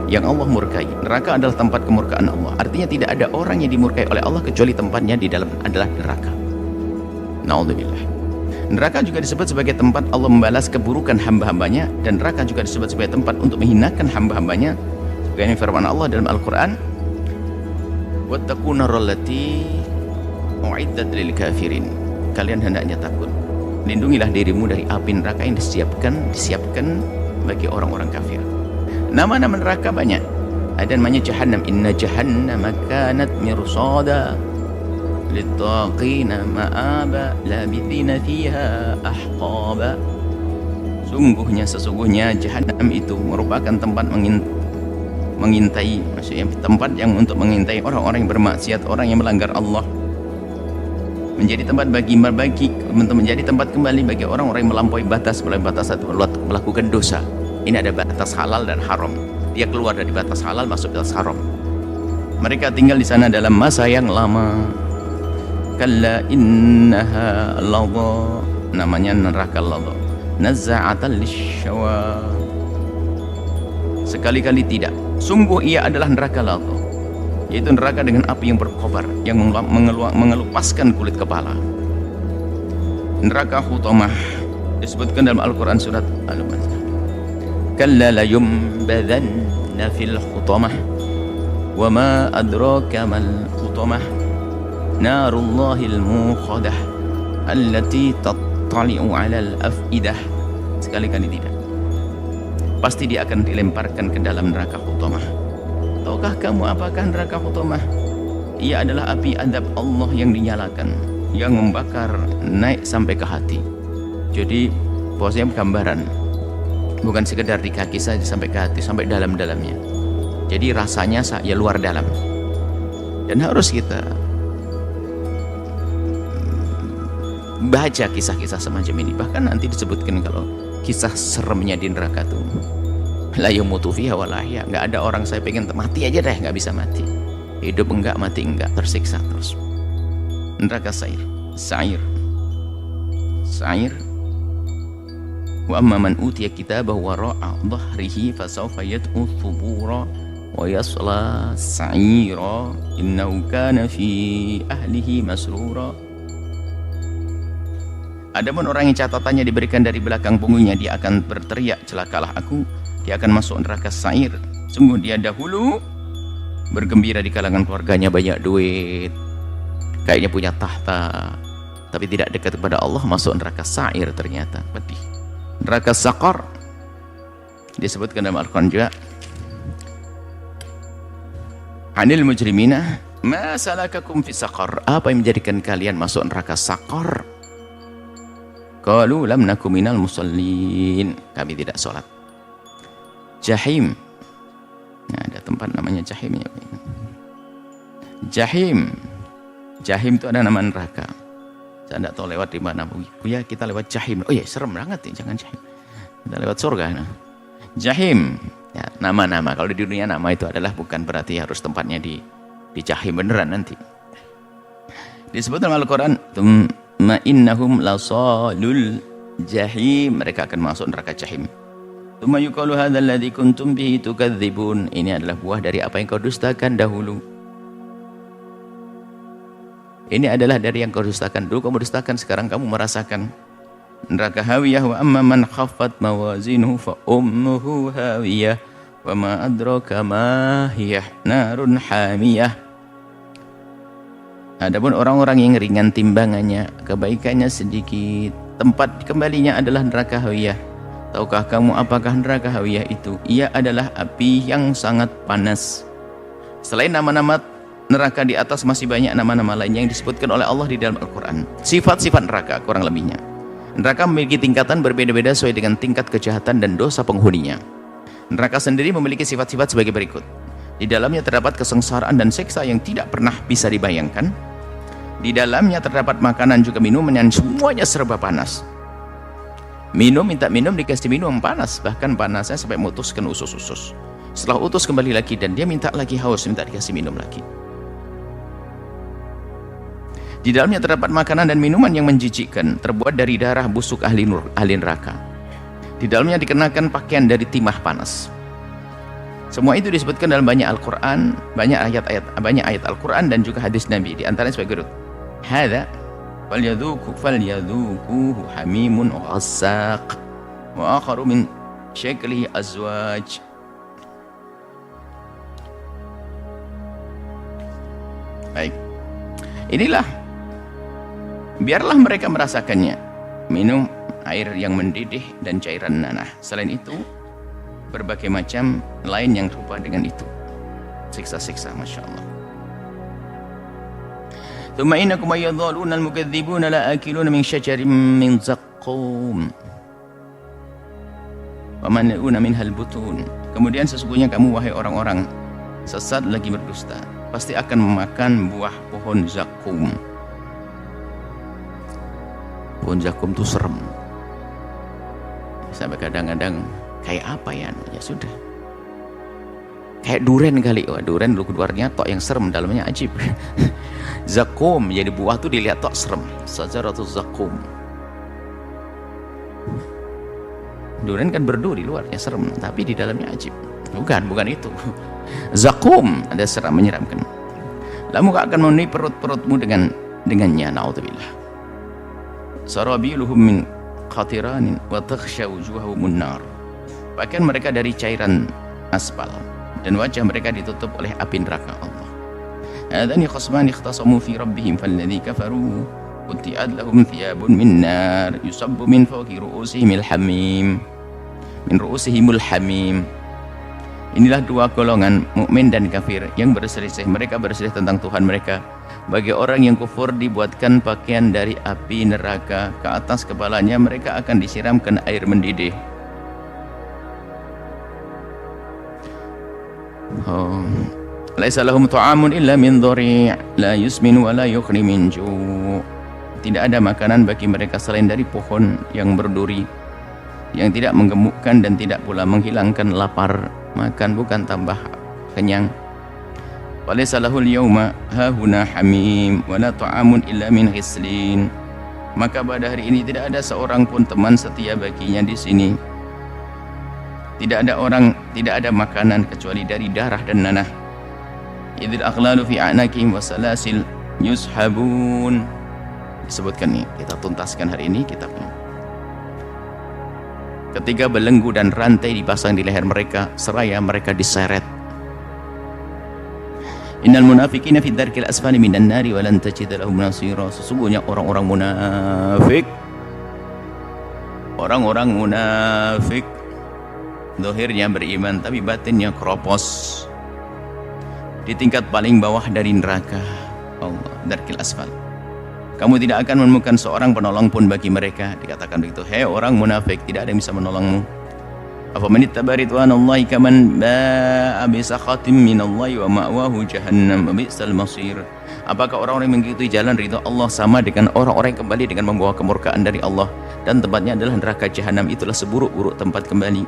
yang Allah murkai. Neraka adalah tempat kemurkaan Allah. Artinya tidak ada orang yang dimurkai oleh Allah kecuali tempatnya di dalam adalah neraka. Na'udzubillah. Neraka juga disebut sebagai tempat Allah membalas keburukan hamba-hambanya, dan neraka juga disebut sebagai tempat untuk menghinakan hamba-hambanya. Sebagaimana firman Allah dalam Al-Quran, wattaqun nar allati u'iddat lil kafirin. Kalian hendaknya takut, lindungilah dirimu dari api neraka yang disiapkan bagi orang-orang kafir. Nama-nama neraka banyak. Ada namanya Jahannam. Inna jahannama kanat mirsada littaqina ma'aba labithina fiha ahqaba. Sesungguhnya Jahannam itu merupakan tempat mengintai, maksudnya tempat yang untuk mengintai orang-orang yang bermaksiat, orang yang melanggar Allah. Menjadi tempat menjadi tempat kembali bagi orang-orang yang melampaui batas melakukan dosa. Ini ada batas halal dan haram. Dia keluar dari batas halal masuk batas haram. Mereka tinggal di sana dalam masa yang lama. Kalla innaha ladha, namanya neraka ladha. Nazza'atan lisyawa. Sekali-kali tidak. Sungguh ia adalah neraka ladha, yaitu neraka dengan api yang berkobar, yang mengelupaskan kulit kepala. Neraka Hutamah disebutkan dalam Al-Quran surat Al-Baqarah. Kalla la yumbadanna fil Hutamah wa ma adraka mal Hutamah narullahil muqadah allati tattali'u 'alal afidah. Sekali-kali tidak. Pasti dia akan dilemparkan ke dalam neraka Hutamah. Tahukah kamu apakah neraka Hutamah? Ia adalah api adab Allah yang dinyalakan, yang membakar naik sampai ke hati. Jadi posnya gambaran, bukan sekedar di kaki saja, sampai ke hati, sampai dalam-dalamnya. Jadi rasanya ya luar dalam. Dan harus kita baca kisah-kisah semacam ini. Bahkan nanti disebutkan kalau kisah seremnya di neraka itu, la yamutu fiha wa la yahya. Enggak ada orang saya pengen mati aja deh, enggak bisa mati. Hidup enggak, mati enggak, tersiksa terus. Neraka Sa'ir. Wa amma man utiya kitabahu wara'a dhahrihi fasawfa yad'u thubura wa yasla sa'ira innahu kana fi ahlihi masrura. Adapun orang yang catatannya diberikan dari belakang punggungnya, dia akan berteriak, celakalah aku. Dia akan masuk neraka Sa'ir. Sungguh dia dahulu bergembira di kalangan keluarganya, banyak duit, kayaknya punya tahta, tapi tidak dekat kepada Allah, masuk neraka Sa'ir ternyata. Pedih. Neraka Saqar disebutkan dalam Al-Quran juga, anil mujrimina ma salakakum fi saqar. Apa yang menjadikan kalian masuk neraka Saqar? Qalu lam naku minal musallin. Kami tidak sholat. Jahim. Nah, ada tempat namanya Jahim. Jahim itu ada nama neraka. Saya tidak tahu lewat di mana. Ya kita lewat Jahim. Oh ya serem banget ya, jangan Jahim. Kita lewat surga. Nah. Jahim. Ya, nama-nama. Kalau di dunia nama itu adalah bukan berarti harus tempatnya di Jahim beneran nanti. Disebut dalam Al-Quran, thumma innahum lasalul jahim. Mereka akan masuk neraka Jahim. Thumma yuqalu hadzal ladzi kuntum bihi tukadzibun. Ini adalah buah dari apa yang kau dustakan dahulu. Ini adalah dari yang kau dustakan. Dulu kamu dustakan, sekarang kamu merasakan. Neraka hawiyah. Wa amma man khaffat mawazinuhu fa ummuhu hawiyah Wa ma adraka ma hiya narun hamiyah. Adapun orang-orang yang ringan timbangannya, kebaikannya sedikit, tempat kembalinya adalah neraka hawiyah. Tahukah kamu apakah neraka hawiyah itu? Ia adalah api yang sangat panas. Selain nama-nama neraka di atas, masih banyak nama-nama lainnya yang disebutkan oleh Allah di dalam Al-Quran. Sifat-sifat neraka kurang lebihnya. Neraka memiliki tingkatan berbeda-beda sesuai dengan tingkat kejahatan dan dosa penghuninya. Neraka sendiri memiliki sifat-sifat sebagai berikut. Di dalamnya terdapat kesengsaraan dan siksa yang tidak pernah bisa dibayangkan. Di dalamnya terdapat makanan juga minuman yang semuanya serba panas. Minta minum, dikasih minum panas, bahkan panasnya sampai memutuskan usus-usus. Setelah utus kembali lagi dan dia minta lagi haus, minta dikasih minum lagi. Di dalamnya terdapat makanan dan minuman yang menjijikkan, terbuat dari darah busuk ahli neraka. Di dalamnya dikenakan pakaian dari timah panas. Semua itu disebutkan dalam banyak Al-Quran, banyak ayat Al-Quran dan juga hadis Nabi. Di antaranya sebagai berikut. Hadza falyadhuquhu hamimun wa ghassaq wa akharu min syaklihi azwaj. Baik. Inilah, biarlah mereka merasakannya. Minum air yang mendidih dan cairan nanah. Selain itu, berbagai macam lain yang serupa dengan itu. Siksa-siksa, Masya Allah. Thumma innakum ayyadhaluna al-mukadzibuna la akiluna min syajarin min zaqqum wa man'una minhal butun. Kemudian sesungguhnya kamu, wahai orang-orang sesat lagi berdusta, pasti akan memakan buah pohon zakum. Pohon zakum itu serem. Sampai kadang-kadang kayak apa ya? Ya sudah. Kayak duren kali. Wah, duren luarnya tok yang serem, dalamnya ajib. Zakum, jadi buah tuh dilihat tok serem. Sajaratuz zakum. Duren kan berdu di luarnya serem, tapi di dalamnya ajib. Bukan itu. Zakum ada seram, menyeramkan. Lalu akan memenuhi perut-perutmu dengannya. Naudzubillah. Sarabiluhum min qatiranin wa takhsha wujuhahumun nar. Pakaian mereka dari cairan aspal dan wajah mereka ditutup oleh api neraka Allah. Hadani khasmani ikhtasamu fi rabbihim falladzi kafaru quti'at lahum thiyabun min nar yusabbu min fawqi ru'usihimul hamim. Min ru'usihimul hamim. Inilah dua golongan, mukmin dan kafir, yang berselisih. Mereka berselisih tentang Tuhan mereka. Bagi orang yang kufur dibuatkan pakaian dari api neraka, ke atas kepalanya mereka akan disiramkan air mendidih. Laisa lahum ta'amun illa min dhari' la yusmin wa la yughni min ju'. Tidak ada makanan bagi mereka selain dari pohon yang berduri, yang tidak menggemukkan dan tidak pula menghilangkan lapar. Makan bukan tambah kenyang. Walaysa lahul yawma hahuna hamim wa la ta'amun illa min ghislin. Maka pada hari ini tidak ada seorang pun teman setia baginya di sini. Tidak ada makanan kecuali dari darah dan nanah. Idil aghlalu fi a'naqihim wa salasil yushabun. Disebutkan nih, kita tuntaskan hari ini kitabnya. Ketika belenggu dan rantai dipasang di leher mereka, seraya mereka diseret. Innal munafiqina fi dzarkil asfali minan nari wa lan tajid lahum nasira. Sesungguhnya orang-orang munafik zahirnya beriman tapi batinnya keropos, di tingkat paling bawah dari neraka Allah, dzarkil asfal. Kamu tidak akan menemukan seorang penolong pun bagi mereka. Dikatakan begitu, hei orang munafik, tidak ada yang bisa menolongmu. Afaman ittaba ridwanallahi kaman ba'a bi sakhatin minallahi wa ma'wahu jahannam wa bi'sal masir. Apakah orang-orang yang mengikuti jalan ridha Allah sama dengan orang-orang yang kembali dengan membawa kemurkaan dari Allah dan tempatnya adalah neraka jahanam? Itulah seburuk-buruk tempat kembali.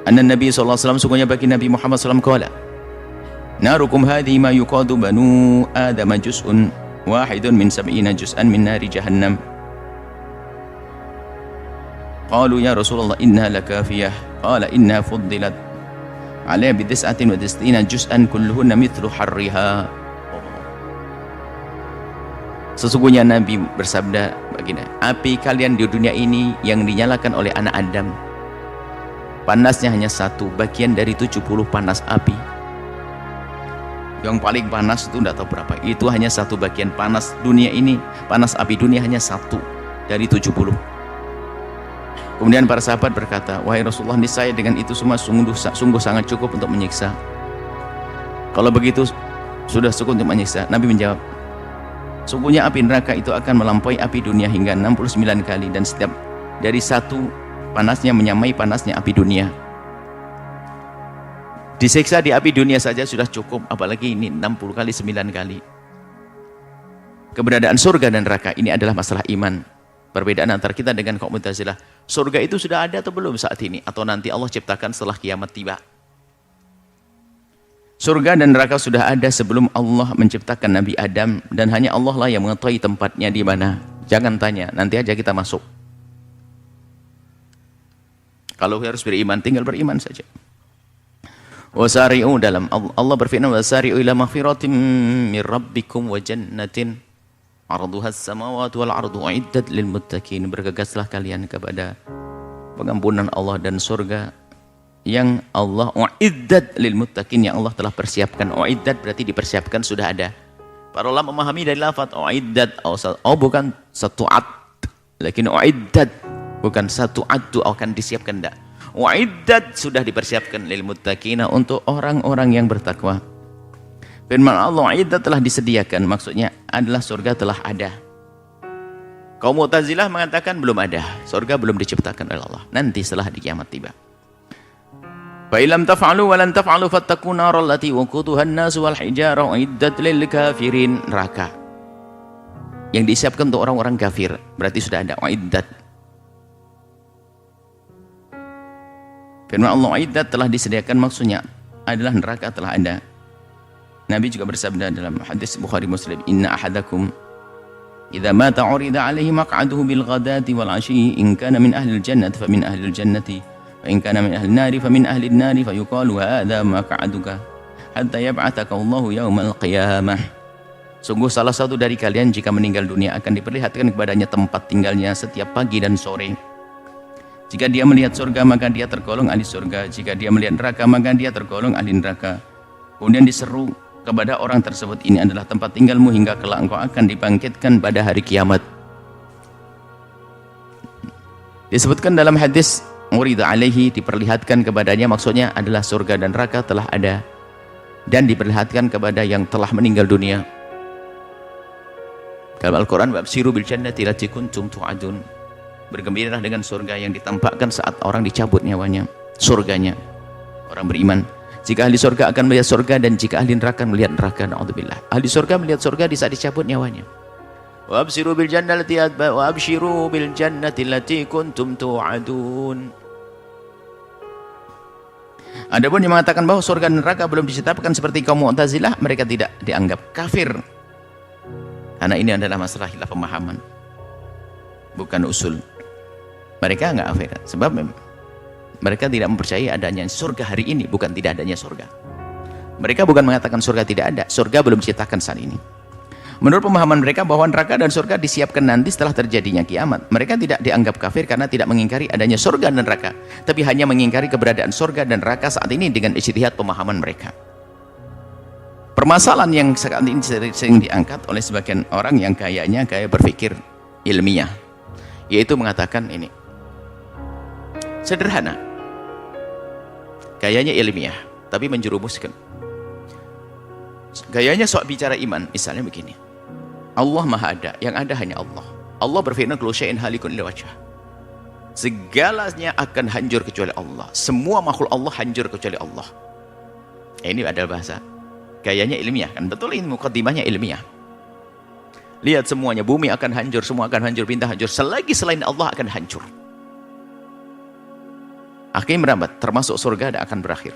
Anna Nabi sallallahu alaihi wasallam, sungguhnya bagi Nabi Muhammad sallallahu alaihi wasallam, narukum hadhi ma yuqadu banu adama juz'un wahidun min sab'ina juz'an min nari jahannam. Qalu ya Rasulullah inna lakafiyah. Qala inna fuddilat alaiha bi 99 juz'an kulluhunna mithlu harriha. Sesungguhnya Nabi bersabda, baginda, api kalian di dunia ini yang dinyalakan oleh anak Adam panasnya hanya satu bagian dari 70 panas api. Yang paling panas itu tidak tahu berapa, itu hanya satu bagian panas dunia ini, panas api dunia hanya satu dari 70. Kemudian para sahabat berkata, wahai Rasulullah, niscaya dengan itu semua sungguh sangat cukup untuk menyiksa. Kalau begitu sudah cukup untuk menyiksa. Nabi menjawab, sungguhnya api neraka itu akan melampaui api dunia hingga 69 kali, dan setiap dari satu panasnya menyamai panasnya api dunia. Disiksa di api dunia saja sudah cukup, apalagi ini 60 kali 9 kali. Keberadaan surga dan neraka ini adalah masalah iman. Perbedaan antara kita dengan kaum Mu'tazilah, surga itu sudah ada atau belum saat ini, atau nanti Allah ciptakan setelah kiamat tiba. Surga dan neraka sudah ada sebelum Allah menciptakan Nabi Adam, dan hanya Allah lah yang mengetahui tempatnya di mana. Jangan tanya, nanti aja kita masuk. Kalau harus beriman, tinggal beriman saja. Wasari'u, dalam Allah berfirman, wasari'u ila maghfiratin min rabbikum wa jannatin arduhas samawati wal ardu uiddat lil muttaqin. Bergegaslah kalian kepada pengampunan Allah dan surga yang Allah uiddat lil muttaqin, yang Allah telah persiapkan. Uiddat berarti dipersiapkan, sudah ada. Para ulama memahami dari lafaz uiddat, bukan satu ad, lakin uiddat bukan satu adu akan disiapkan, enggak. Uiddat sudah dipersiapkan lil muttaqina, untuk orang-orang yang bertakwa. Firman Allah, uiddat telah disediakan, maksudnya adalah surga telah ada. Kaum Mu'tazilah mengatakan belum ada, surga belum diciptakan oleh Allah, nanti setelah di kiamat tiba. Fa illam taf'alu wa lan taf'alu fattaqun naral lati waquduha an-nas wal hijara uiddat lil kafirin. Neraka yang disiapkan untuk orang-orang kafir, berarti sudah ada uiddat. Firman Allah, uiddat telah disediakan, maksudnya adalah neraka telah ada. Nabi juga bersabda dalam hadis Bukhari Muslim, inna ahadakum idza mata urida alaihi maq'aduhu bil ghadati wal 'ashyi in kana min ahli al-jannati fa min ahli al-jannati wa in kana min ahli an-nari fa min ahli an-nari fa yuqalu hadza maq'aduka hatta yab'athaka Allahu yaumal qiyamah. Sungguh salah satu dari kalian jika meninggal dunia akan diperlihatkan kepadanya tempat tinggalnya setiap pagi dan sore. Jika dia melihat surga, maka dia tergolong ahli surga. Jika dia melihat neraka, maka dia tergolong ahli neraka. Kemudian diseru kepada orang tersebut, ini adalah tempat tinggalmu hingga kelak engkau akan dibangkitkan pada hari kiamat. Disebutkan dalam hadis, urida alaihi, diperlihatkan kepadanya, maksudnya adalah surga dan neraka telah ada dan diperlihatkan kepada yang telah meninggal dunia. Dalam Al-Quran, wabshiru bil jannati allati kuntum tu'adun. Bergembiralah dengan surga yang ditampakkan saat orang dicabut nyawanya, surganya orang beriman. Jika ahli surga akan melihat surga, dan jika ahli neraka melihat neraka. Na'udzubillah. Ahli surga melihat surga di saat dicabut nyawanya. Wa abshiru bil jannati allati kuntum tu'adun. Adapun yang mengatakan bahwa surga dan neraka belum ditetapkan seperti kaum Mu'tazilah, mereka tidak dianggap kafir. Karena ini adalah masalah khilaf pemahaman, bukan usul. Mereka enggak kafir, sebab mereka tidak mempercayai adanya surga hari ini, bukan tidak adanya surga. Mereka bukan mengatakan surga tidak ada, surga belum diciptakan saat ini. Menurut pemahaman mereka bahwa neraka dan surga disiapkan nanti setelah terjadinya kiamat. Mereka tidak dianggap kafir karena tidak mengingkari adanya surga dan neraka, tapi hanya mengingkari keberadaan surga dan neraka saat ini dengan ijtihad pemahaman mereka. Permasalahan yang saat ini sering diangkat oleh sebagian orang yang kayaknya kayak berpikir ilmiah, yaitu mengatakan ini sederhana, gayanya ilmiah tapi menjerumuskan. Gayanya sok bicara iman, misalnya begini, Allah maha ada, yang ada hanya Allah. Allah berfirman, kullu syai'in halikun illa wajhah, segalanya akan hancur kecuali Allah, semua makhluk Allah hancur kecuali Allah. Ini adalah bahasa gayanya ilmiah, kan betul, ini mukaddimahnya ilmiah. Lihat semuanya, bumi akan hancur, semua akan hancur, bintang hancur, selagi selain Allah akan hancur. Akhirnya merambat, termasuk surga akan berakhir,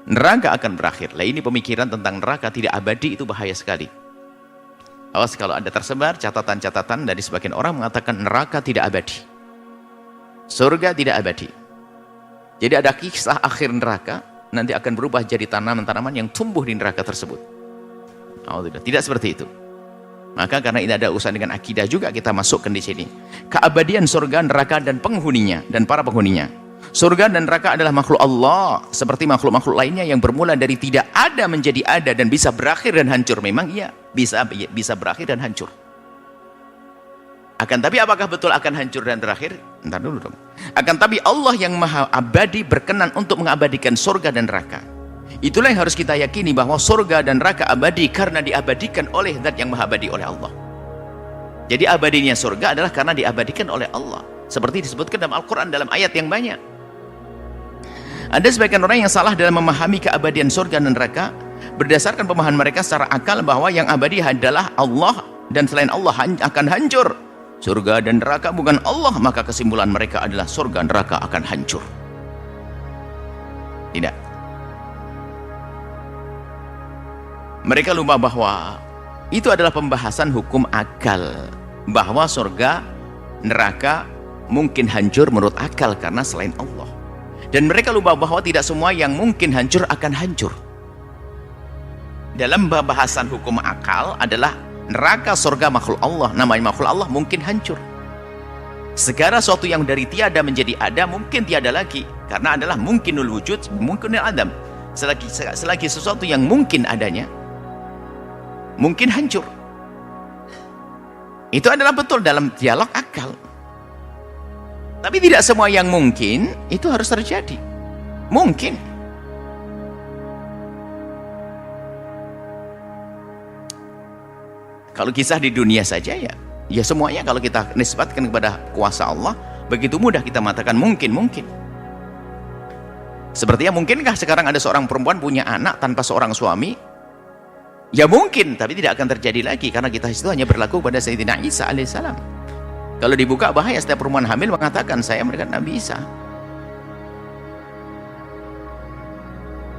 neraka akan berakhir. Lah ini pemikiran tentang neraka tidak abadi, itu bahaya sekali. Awas kalau ada tersebar catatan-catatan dari sebagian orang mengatakan neraka tidak abadi, surga tidak abadi. Jadi ada kisah akhir neraka, nanti akan berubah jadi tanaman-tanaman yang tumbuh di neraka tersebut. Tidak seperti itu. Maka karena ini ada urusan dengan akidah juga, kita masukkan di sini keabadian surga, neraka dan penghuninya dan para penghuninya. Surga dan neraka adalah makhluk Allah, seperti makhluk-makhluk lainnya yang bermula dari tidak ada menjadi ada dan bisa berakhir dan hancur. Memang iya, bisa berakhir dan hancur. Akan tapi apakah betul akan hancur dan terakhir? Entar dulu dong. Akan tapi Allah yang maha abadi berkenan untuk mengabadikan surga dan neraka. Itulah yang harus kita yakini, bahwa surga dan neraka abadi karena diabadikan oleh zat yang maha abadi, oleh Allah. Jadi abadinya surga adalah karena diabadikan oleh Allah, seperti disebutkan dalam Al-Quran dalam ayat yang banyak. Ada sebagian orang yang salah dalam memahami keabadian surga dan neraka berdasarkan pemahaman mereka secara akal bahwa yang abadi adalah Allah dan selain Allah akan hancur. Surga dan neraka bukan Allah, maka kesimpulan mereka adalah surga dan neraka akan hancur. Tidak. Mereka lupa bahwa itu adalah pembahasan hukum akal, bahwa surga, neraka mungkin hancur menurut akal karena selain Allah. Dan mereka lupa bahwa tidak semua yang mungkin hancur akan hancur. Dalam bahasan hukum akal adalah neraka, surga makhluk Allah, namanya makhluk Allah mungkin hancur. Segala sesuatu yang dari tiada menjadi ada mungkin tiada lagi, karena adalah mungkinul wujud, mungkinul adam. Selagi sesuatu yang mungkin adanya mungkin hancur. Itu adalah betul dalam dialog akal. Tapi tidak semua yang mungkin itu harus terjadi. Mungkin. Kalau kisah di dunia saja ya semuanya kalau kita nisbatkan kepada kuasa Allah, begitu mudah kita mengatakan mungkin. Sepertinya mungkinkah sekarang ada seorang perempuan punya anak tanpa seorang suami? Ya mungkin, tapi tidak akan terjadi lagi karena kita itu hanya berlaku pada Sayyidina Isa alaihissalam. Kalau dibuka bahaya, setiap perempuan hamil mengatakan saya melihat Nabi Isa.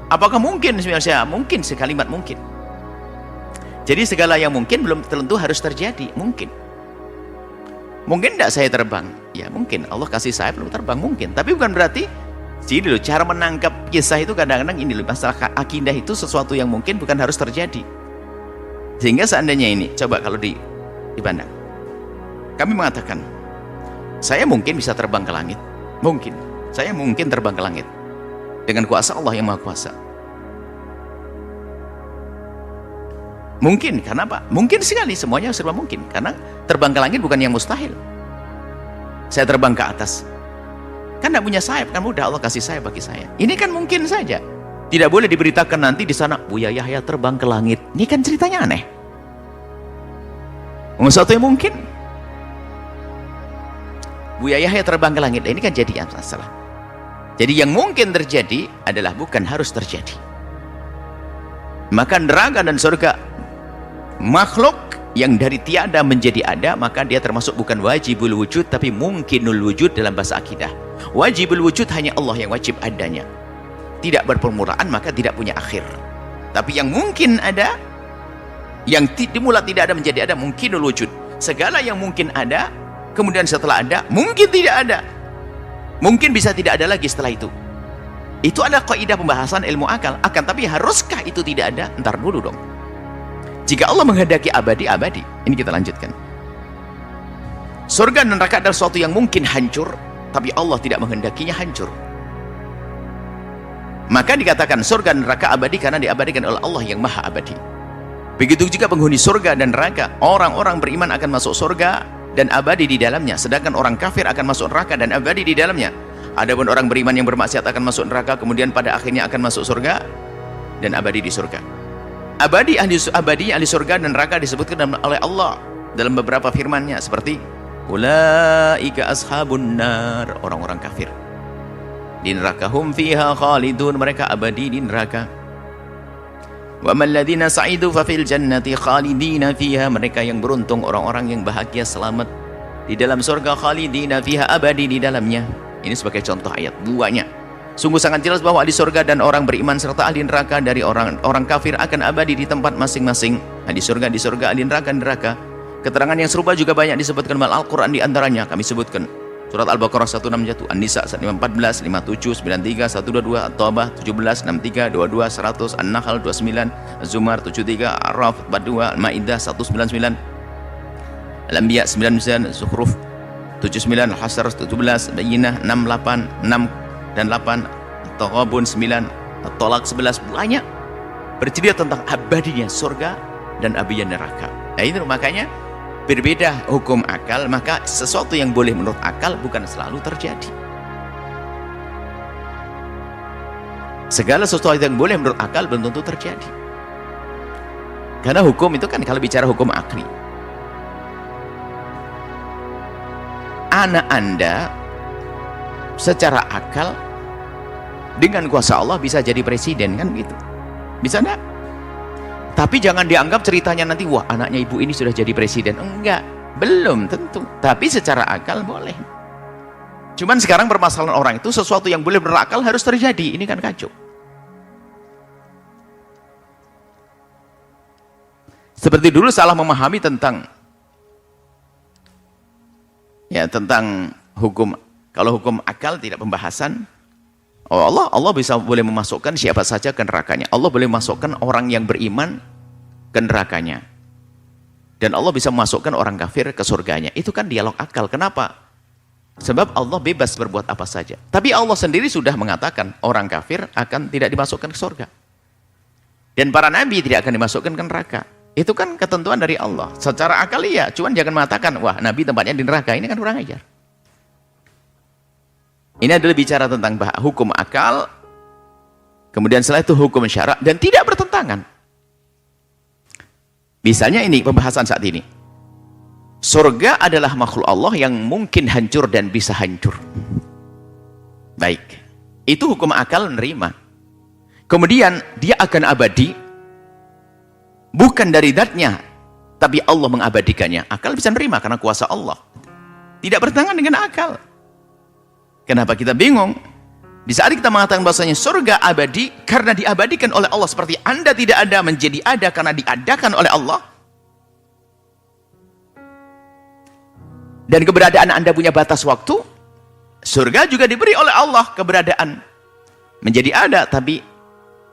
Apakah mungkin? Sebenarnya mungkin, sekalimat mungkin. Jadi segala yang mungkin belum tentu harus terjadi. Mungkin tidak saya terbang? Ya mungkin, Allah kasih saya belum terbang, mungkin. Tapi bukan berarti, jadi loh, cara menangkap kisah itu kadang-kadang ini loh, masalah akidah itu sesuatu yang mungkin bukan harus terjadi. Sehingga seandainya ini, coba kalau dipandang, kami mengatakan, saya mungkin bisa terbang ke langit. Mungkin. Saya mungkin terbang ke langit. Dengan kuasa Allah yang Maha Kuasa. Mungkin, karena apa? Mungkin sekali, semuanya serba mungkin. Karena terbang ke langit bukan yang mustahil. Saya terbang ke atas. Kan tidak punya sayap, kan mudah Allah kasih sayap bagi saya. Ini kan mungkin saja. Tidak boleh diberitakan nanti di sana, Buya Yahya terbang ke langit. Ini kan ceritanya aneh. Sesuatu yang mungkin. Buya Yahya terbang ke langit, ini kan jadi masalah. Jadi yang mungkin terjadi adalah bukan harus terjadi. Maka neraka dan surga makhluk yang dari tiada menjadi ada, maka dia termasuk bukan wajibul wujud tapi mungkinul wujud dalam bahasa akidah. Wajibul wujud hanya Allah yang wajib adanya, tidak berpermulaan, maka tidak punya akhir. Tapi yang mungkin ada, yang dimula tidak ada menjadi ada, mungkinul wujud. Segala yang mungkin ada kemudian setelah ada mungkin tidak ada, mungkin bisa tidak ada lagi setelah itu. Itu adalah kaidah pembahasan ilmu akal. Akan tapi haruskah itu tidak ada? Ntar dulu dong. Jika Allah menghendaki abadi. Ini kita lanjutkan. Surga dan neraka adalah sesuatu yang mungkin hancur, tapi Allah tidak menghendakinya hancur. Maka dikatakan surga dan neraka abadi karena diabadikan oleh Allah yang maha abadi. Begitu juga penghuni surga dan neraka. Orang-orang beriman akan masuk surga dan abadi di dalamnya, sedangkan orang kafir akan masuk neraka dan abadi di dalamnya. Adapun orang beriman yang bermaksiat akan masuk neraka, kemudian pada akhirnya akan masuk surga dan abadi di surga. Abadinya ahli surga dan neraka disebutkan oleh Allah dalam beberapa firman-Nya, seperti ulaika ashabun nar, orang-orang kafir di neraka, hum fiha khalidun, mereka abadi di neraka. Wa man ladzina sa'idu fa fil jannati khalidina fiha, mereka yang beruntung, orang-orang yang bahagia selamat di dalam surga, khalidina fiha, abadi di dalamnya. Ini sebagai contoh ayat duanya. Sungguh sangat jelas bahwa ahli surga dan orang beriman serta ahli neraka dari orang kafir akan abadi di tempat masing-masing. Ahli surga di surga, ahli neraka di neraka. Keterangan yang serupa juga banyak disebutkan dalam Al-Quran, di antaranya kami sebutkan surat Al-Baqarah 161, An-Nisa 14, 57, 93, 122, At-Taubah 17, 63, 22, 100, An-Nahl 29, Az-Zumar 73, Ar-Raf 42, Al-Maidah 199, Al-Anbiya 99, Zukhruf 79, Al-Hasr 17, Bayyinah 68, 6 dan 8, At-Taghabun 9, At-Thalaq 11, banyak bercerita tentang abadinya surga dan abadinya neraka. Nah itu makanya berbeda hukum akal, maka sesuatu yang boleh menurut akal bukan selalu terjadi. Segala sesuatu yang boleh menurut akal belum tentu terjadi. Karena hukum itu kan kalau bicara hukum akli, anak Anda secara akal dengan kuasa Allah bisa jadi presiden, kan gitu. Bisa enggak? Tapi jangan dianggap ceritanya nanti, wah anaknya ibu ini sudah jadi presiden. Enggak, belum tentu. Tapi secara akal boleh. Cuman sekarang permasalahan orang itu sesuatu yang boleh berakal harus terjadi. Ini kan kacau. Seperti dulu salah memahami tentang hukum. Kalau hukum akal tidak pembahasan, oh Allah bisa boleh memasukkan siapa saja ke nerakanya. Allah boleh memasukkan orang yang beriman ke nerakanya. Dan Allah bisa memasukkan orang kafir ke surganya. Itu kan dialog akal. Kenapa? Sebab Allah bebas berbuat apa saja. Tapi Allah sendiri sudah mengatakan orang kafir akan tidak dimasukkan ke surga. Dan para nabi tidak akan dimasukkan ke neraka. Itu kan ketentuan dari Allah. Secara akal iya, cuman jangan mengatakan, wah nabi tempatnya di neraka. Ini kan kurang ajar. Ini adalah bicara tentang hukum akal, kemudian setelah itu hukum syarak, dan tidak bertentangan. Misalnya ini pembahasan saat ini. Surga adalah makhluk Allah yang mungkin hancur dan bisa hancur. Baik. Itu hukum akal menerima. Kemudian dia akan abadi, bukan dari zatnya, tapi Allah mengabadikannya. Akal bisa menerima karena kuasa Allah. Tidak bertentangan dengan akal. Kenapa kita bingung? Di saat kita mengatakan bahasanya surga abadi karena diabadikan oleh Allah, seperti Anda tidak ada menjadi ada karena diadakan oleh Allah. Dan keberadaan Anda punya batas waktu. Surga juga diberi oleh Allah keberadaan menjadi ada, tapi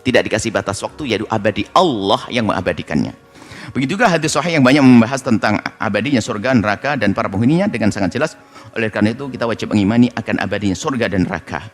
tidak dikasih batas waktu, yaitu abadi. Allah yang mengabadikannya. Begitu juga hadis sahih yang banyak membahas tentang abadinya surga, neraka, dan para penghuninya dengan sangat jelas. Oleh karena itu kita wajib mengimani akan abadinya surga dan neraka.